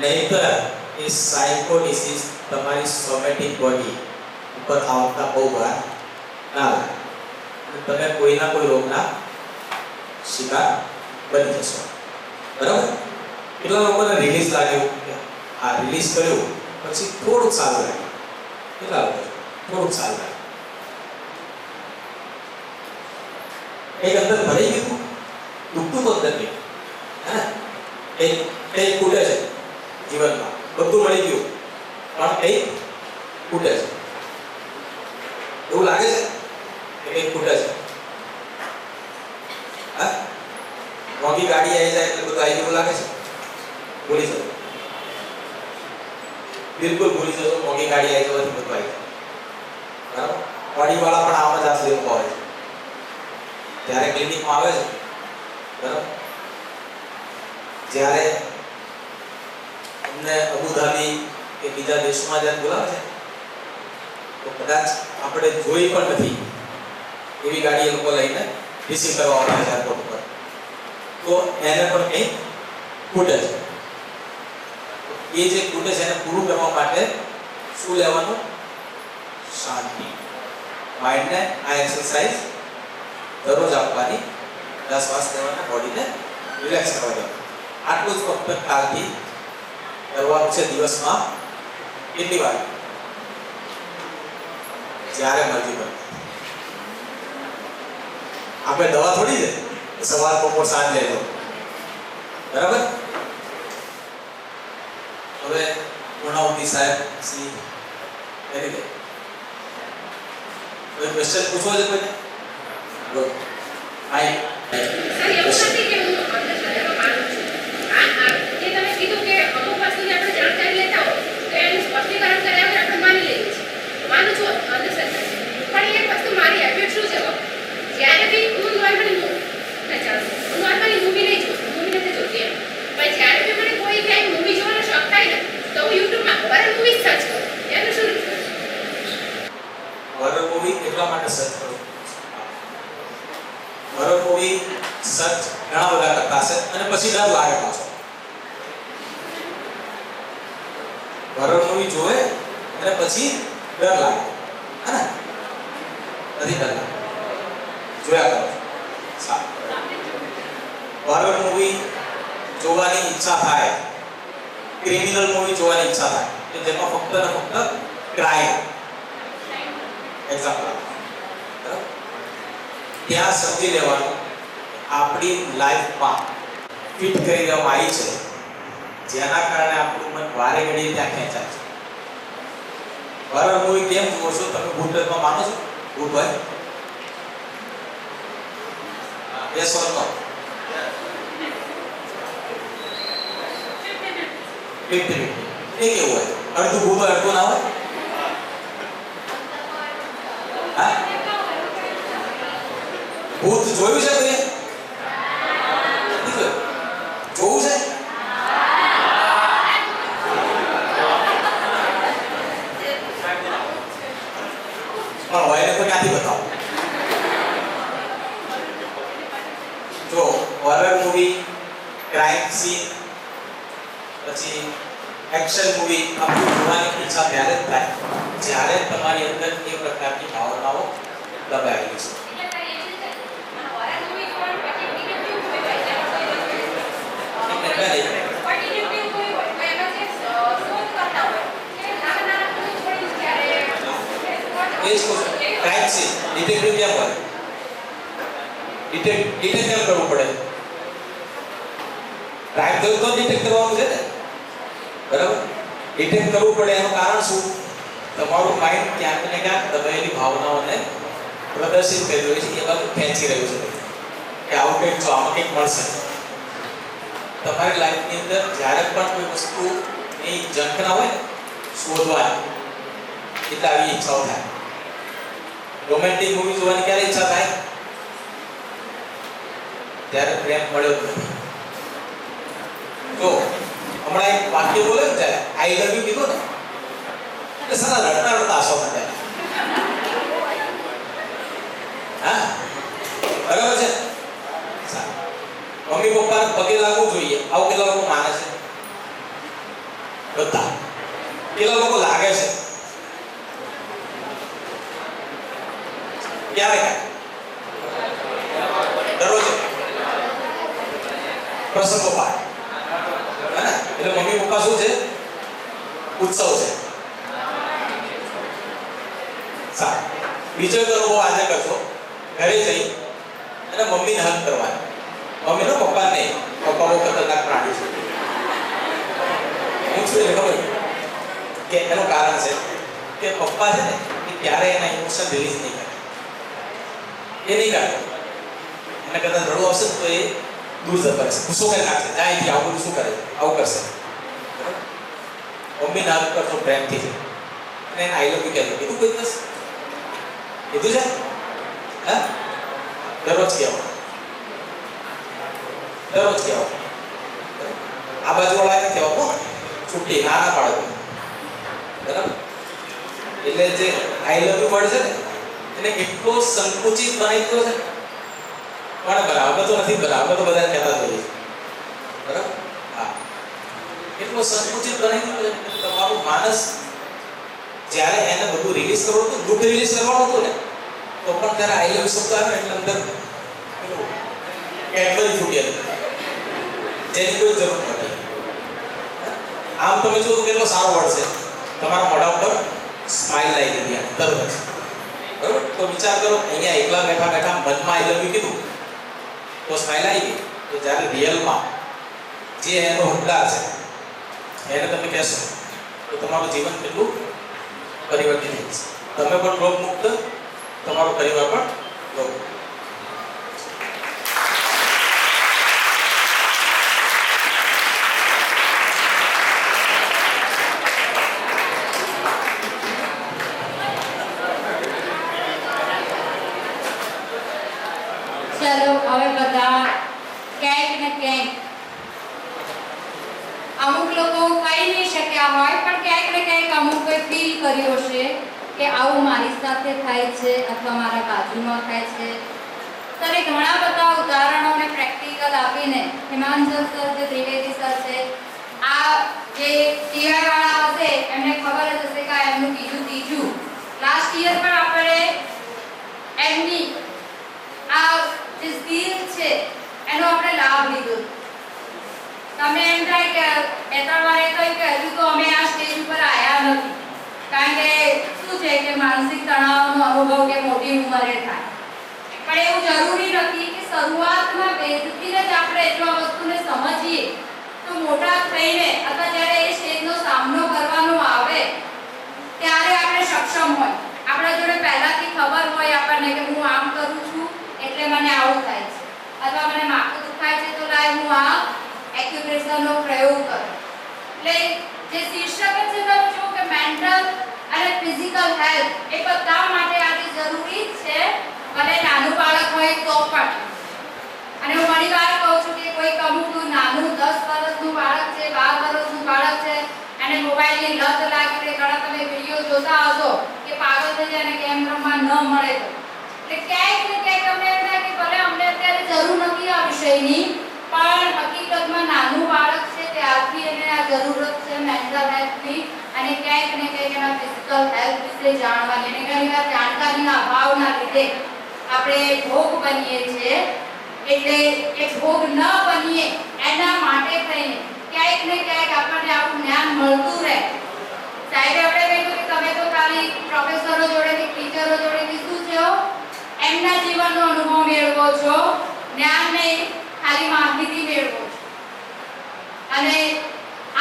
નહીતર એ સાયકોડિસિસ તમારી સોમેટિક બોડી ઉપર આવતા બહુ વાર ના લાગે, તમે કોઈના કોઈ રોગના શિકાર બની જશો. બરાબર? કેટલા લોકોને રિલીઝ લાગ્યું, આ રિલીઝ કર્યું પછી થોડુંક સારું લાગ્યું. કેટલા લોકો? થોડુંક સારું લાગ્યું. એક અંદર ભરાઈ ગયું, દુખતું તો અંદર નહીં, હે એ ખૂટે છે જીવનમાં, બધું મળી ગયું પણ કંઈક ખૂટે છે. એવું લાગે છે કે કંઈક ખૂટે છે. હા, મોંઘી ગાડી આવી જાય એટલે બધું આવી ગયું લાગે છે. ભૂલી જશો, બિલકુલ ભૂલી જશો. મોંઘી ગાડી આવી જવાથી બધું આવી જાય. બરાબર? ગાડીવાળા પણ આમ જ આ સ્લીપ હોય છે ત્યારે ક્લિનિકમાં આવે છે. બરાબર? જ્યારે અમને અબુધાબી કે બીજા દેશમાં જ્યારે બોલાવે છે તો કદાચ આપણે જોઈ પણ નથી એવી ગાડી એ લોકો લઈને રિસીવ કરવા આવે છે એરપોર્ટ પર, તો એને પણ કંઈક ખૂટે છે. એ જે ખૂટે છે એને પૂરું કરવા માટે શું લેવાનું? શાંતિ. માઇન્ડને આ એક્સરસાઇઝ દરરોજ આપવાની, 10 શ્વાસ લેવાના, બોડીને રિલેક્સ કરવા દેવાનું. આટલું જ ફક્ત કાલથી કરવાનું છે. દિવસમાં કેટલી વાર? જ્યારે મરજી પડે. આપણે દવા થોડી છે સવાર બપોર સાંજ લેજો. બરાબર? હવે પૂર્ણાવતી સાહેબ શ્રી વેરી ગુડ. કોઈ ક્વેશ્ચન પૂછવો છે કોઈને? ગુડ. હાય. સર, એવું નથી કે હું અંધશ્રદ્ધામાં માનું છું. જે તમે કીધું કે અમુક વસ્તુની આપણે જાણકારી લેતા હોય તો એનું સ્પષ્ટીકરણ કર્યા વગર આપણે માની લઈએ છીએ. માનું છું અંધશ્રદ્ધા છે. પણ એક વસ્તુ મારી હેબિટ શું છે, જ્યારે બી હું નોર્મલી મૂવી નહીં જોઉં, મૂવી નથી જોતી એમ, પણ જ્યારે બી મને કોઈ ક્યાંય મૂવી જોવાનો શોખ થાય ને તો હું યુટ્યુબમાં હોરર મૂવી સર્ચ કરું. એનું શું રીઝન? હોરર મૂવી એટલા માટે સર્ચ કરું. હોરર મૂવી સર્ચ ઘણા બધા કરતા છે અને પછી ડર લાગે પાછો. હોરર મૂવી જોવે અને પછી ડર લાગે, હે ને? નથી ડર લાગે, જોયા કરો. સારું. હોરર મૂવી જોવાની ઈચ્છા થાય, ક્રિમિનલ મૂવી જોવાની ઈચ્છા થાય કે જેમાં ફક્ત ને ફક્ત ક્રાઇમ એક્ઝામ્પલ, બરાબર? ત્યાં સમજી લેવાનું આપણી લાઈફમાં ફિટ કરી દેવામાં આવી છે, જેના કારણે આપણું મન વારે ઘડીએ ત્યાં ખેંચાય છે. હોરર મૂવી કેમ જુઓ છો તમે? ભૂતમાં માનો છો? ભૂત હોય? યસ ઓર નો? 50-50. એ કેવું હોય? અડધું ભૂત હોય અડધું ના હોય? હા, ભૂત જોયું છે કોઈ? નથી જોયું? જોવું છે? પણ હોય ને તો ક્યાંથી બતાવો? જો હોરર મૂવી, ક્રાઇમ સીન, પછી એક્શન મૂવી આપણું જોવાની ઈચ્છા ત્યારે જ થાય જ્યારે તમારી અંદર એ પ્રકારની ભાવનાઓ દબાયેલી છે. ક્રાઇમ સીન ડિટેક્ટિવ કેમ હોય? ડિટેક્ટ કેમ કરવું પડે? ક્રાઇમ થયું તો ડિટેક્ટ કરવાનું છે ને, બરાબર? ડિટેક્ટ કરવું પડે એનું કારણ શું? તમારું માઇન્ડ ક્યાંક ને ક્યાંક દબાયેલી ભાવનાઓને પ્રદર્શિત કરી રહ્યું છે, એ બાજુ ખેંચી રહ્યું છે કે આવું કંઈક જો આમાં કંઈક મળશે. તમારી લાઈફની અંદર જ્યારે પણ કોઈ વસ્તુની ઝંખના હોય ને શોધવાની, એટલે આવી ઈચ્છાઓ થાય. રોમેન્ટિક મૂવી જોવાની ક્યારે ઈચ્છા થાય? ત્યારે પ્રેમ મળ્યો જ નથી. તો હમણાં એક વાક્ય બોલે ને ત્યારે આઈ લવ યુ કીધું ને એટલે સારા રડતા રડતા આસો માટે. હા, બરાબર છે. મમ્મી પપ્પાને પગે લાગવું જોઈએ, આવું કેટલા લોકો માને છે? બધા. કેટલા લોકો લાગે છે? ક્યારે? દરરોજ પ્રસંગો પાર, હે ને? એટલે મમ્મી પપ્પા શું છે? ઉત્સવ છે. સારું, બીજો એક અનુભવ આજે કરશો. ઘરે જઈ અને મમ્મીને હક કરવાની. મમ્મીનો પપ્પા નહીં, પપ્પા બહુ ખતરનાક પ્રાણી છે. હું શું ખબર કે એનું કારણ છે કે પપ્પા છે ને એ ક્યારેય એના ઇમોશન રિલીઝ નહીં કરે. એ નહીં કરે. એને કદાચ રડવું આવશે તો એ દૂર જતા રહેશે, ગુસ્સો કરી નાખશે, જાય અહીંથી આવું બધું શું કરે, આવું કરશે. મમ્મીને હક કરશો પ્રેમથી છે અને એને આઈ લવ યુ કહેજો. કીધું કોઈ દિવસ? કીધું છે? હા, દરરોજ કહેવાય. દરરોજ કહેવાય. આ બાજુવાળાને કહેવાય કોણ? છૂટી નાના બાળકો, બરાબર? એટલે જે આઈ લવ યુ વર્ડ છે ને એને એટલો સંકુચિત બનાવી દીધો છે. પણ બરાબર તો નથી, બરાબર તો બધા કહેતા જ હોઈએ, બરાબર? હા, એટલો સંકુચિત બનાવી દીધો છે કે તમારું માનસ જ્યારે એને બધું રિલીઝ કરવું હતું, દુઃખ રિલીઝ કરવાનું હતું ને, તો પણ ત્યારે આઈ લવ યુ શબ્દ આવે એટલે અંદર કેડબરી ફૂટી હતી, જેની કોઈ જરૂર નથી. આમ તમે જો તો કેટલો સારો વર્ડ છે, તમારા મોઢા ઉપર સ્માઈલ આવી ગઈ તરત જ, બરાબર? તો વિચાર કરો, અહીંયા એકલા બેઠા બેઠા મનમાં આઈ લવ યુ કીધું તો સ્માઈલ આવી ગઈ. તો જ્યારે રિયલમાં જે એનો હકદાર છે એને તમે કહેશો તો તમારું જીવન કેટલું પરિવર્તિત થઈ જશે. તમે પણ રોગ મુક્ત, તમારો પરિવાર પણ રોગ. ચલો હવે બધા ક્યાંક ને ક્યાંક અમુક લોકો કહી નહીં શક્યા હોય પણ ક્યાંક ને ક્યાંક અમુક કોઈ ફીલ કર્યું હશે કે આવું મારી સાથે થાય છે અથવા મારા બાજુમાં થાય છે. ત્યારે ઘણા બધા ઉદાહરણો અને પ્રેક્ટિકલ આપીને હિમાંશુ સર જે ત્રિવેદી સર છે, આ જે ટીઆઈ વાળા હશે એમને ખબર જ હશે કે એમનું બીજું ત્રીજું લાસ્ટ યર પણ આપણે એમની આ જે સ્કિલ છે એનો આપણે લાભ લીધો. તમે એમ થાય કે બે ત્રણ વાર એ કહ્યું કે હજુ તો અમે આ સ્ટેજ ઉપર આવ્યા નથી, કારણ કે શું છે કે માનસિક તણાવનો અનુભવ કે મોટી ઉંમરે થાય. પણ એવું જરૂરી નથી કે શરૂઆતમાં બેઝથી જ આપણે એટલો વસ્તુને સમજીએ તો મોટા થઈને અથવા જ્યારે એ સ્ટેજનો સામનો કરવાનો આવે ત્યારે આપણે સક્ષમ હોય. આપણા જોડે પહેલાથી ખબર હોય આપણને કે હું આમ કરું છું એટલે મને આવું થાય છે, અથવા મને માથું દુખાય છે તો લાય હું આ એક્યુપ્રેશરનો પ્રયોગ કરું. એટલે જે શીર્ષક છે તમે જો કે મેન્ટલ અને ફિઝિકલ હેલ્થ એ બધા માટે આજે જરૂરી છે, ભલે નાનું બાળક હોય તો પણ. અને હું ઘણી વાર કહું છું કે કોઈ અમુક નાનું 10 વર્ષનું બાળક છે, 12 વર્ષનું બાળક છે, અને મોબાઈલની લત લાગી છે, ઘણા તમે વિડીયો જોતા હશો કે પાગલ થઈ જાય અને ગેમ રમવા ન મળે તો. એટલે ક્યાંક ને ક્યાંક અમને એમ થાય કે ભલે અમને અત્યારે જરૂર નથી આ વિષયની, પણ હકીકતમાં નાનું બાળક છે ત્યારથી એને આ જરૂરત છે મેન્ટલ હેલ્થની, અને ક્યાંક ને ક્યાંક એના ફિઝિકલ હેલ્થ વિશે જાણવાની. અને ઘણી વાર જાણકારીના અભાવના લીધે આપણે ભોગ બનીએ છીએ. એટલે એ ભોગ ન બનીએ એના માટે થઈને ક્યાંક ને ક્યાંક આપણને આવું જ્ઞાન મળતું રહે. સાહેબે આપણે કહ્યું કે તમે તો ખાલી પ્રોફેસરો જોડે કે ટીચરો જોડેથી શું છો એમના જીવનનો અનુભવ મેળવો છો, જ્ઞાન નહીં, ખાલી માહિતી મેળવો છો. અને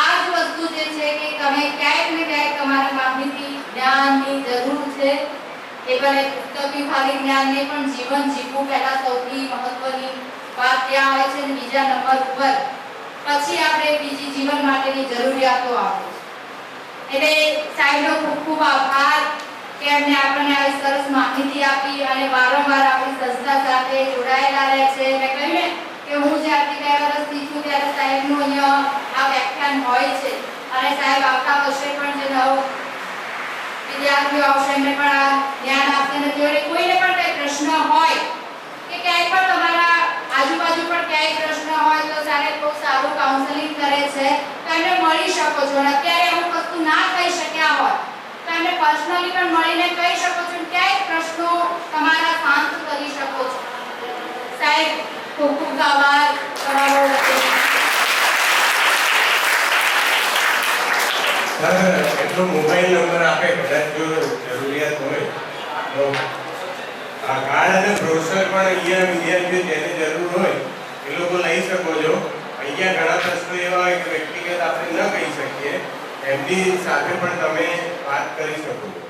આ જ વસ્તુ જે છે કે તમે ક્યાંક ને ક્યાંક તમારે માહિતી જ્ઞાનની જરૂર છે. એ ભલે પુસ્તકી ખાલી જ્ઞાન નહીં, પણ જીવન જીવવું પહેલા સૌથી મહત્વની વાત ત્યાં આવે છે, અને બીજા નંબર ઉપર પછી આપણે બીજી જીવન માટેની જરૂરિયાતો આવે છે. એટલે સાહેબનો ખૂબ ખૂબ આભાર કે એમને આપણને આવી સરસ માહિતી આપી અને વારંવાર આપણી સંસ્થા સાથે જોડાયેલા રહે છે. મેં કહ્યું ને કે હું જ્યારથી 2 વર્ષથી છું ત્યારે સાહેબનું અહીંયા આ વ્યાખ્યાન હોય છે, અને સાહેબ આવતા વર્ષે પણ જે નવો વિદ્યાર્થીઓ આવશે એમને પણ આ જ્ઞાન આપશે. નથી અને કોઈને પણ કંઈ પ્રશ્ન હોય કે ક્યાંય પણ તમારા આજુબાજુ પણ ક્યાંય પ્રશ્ન હોય તો સાહેબ બહુ સારું કાઉન્સેલિંગ કરે છે, તો એમને મળી શકો છો. અને અત્યારે અમુક વસ્તુ ના કહી શક્યા હોય તો એમને પર્સનલી પણ મળીને કહી શકો છો, ક્યાંય પ્રશ્નો તમારા શાંત કરી શકો છો. સાહેબ ખૂબ ખૂબ આભાર તમારો. એટલો મોબાઈલ નંબર આપે, કદાચ જો જરૂરિયાત હોય તો આ કાર્ડ અને બ્રોશર પણ અહીંયા વિદ્યાર્થીઓ જેને જરૂર હોય એ લોકો લઈ શકો છો. અહીંયા ઘણા પ્રશ્નો એવા હોય કે વ્યક્તિગત આપણે ન કહી શકીએ, એમની સાથે પણ તમે વાત કરી શકો છો.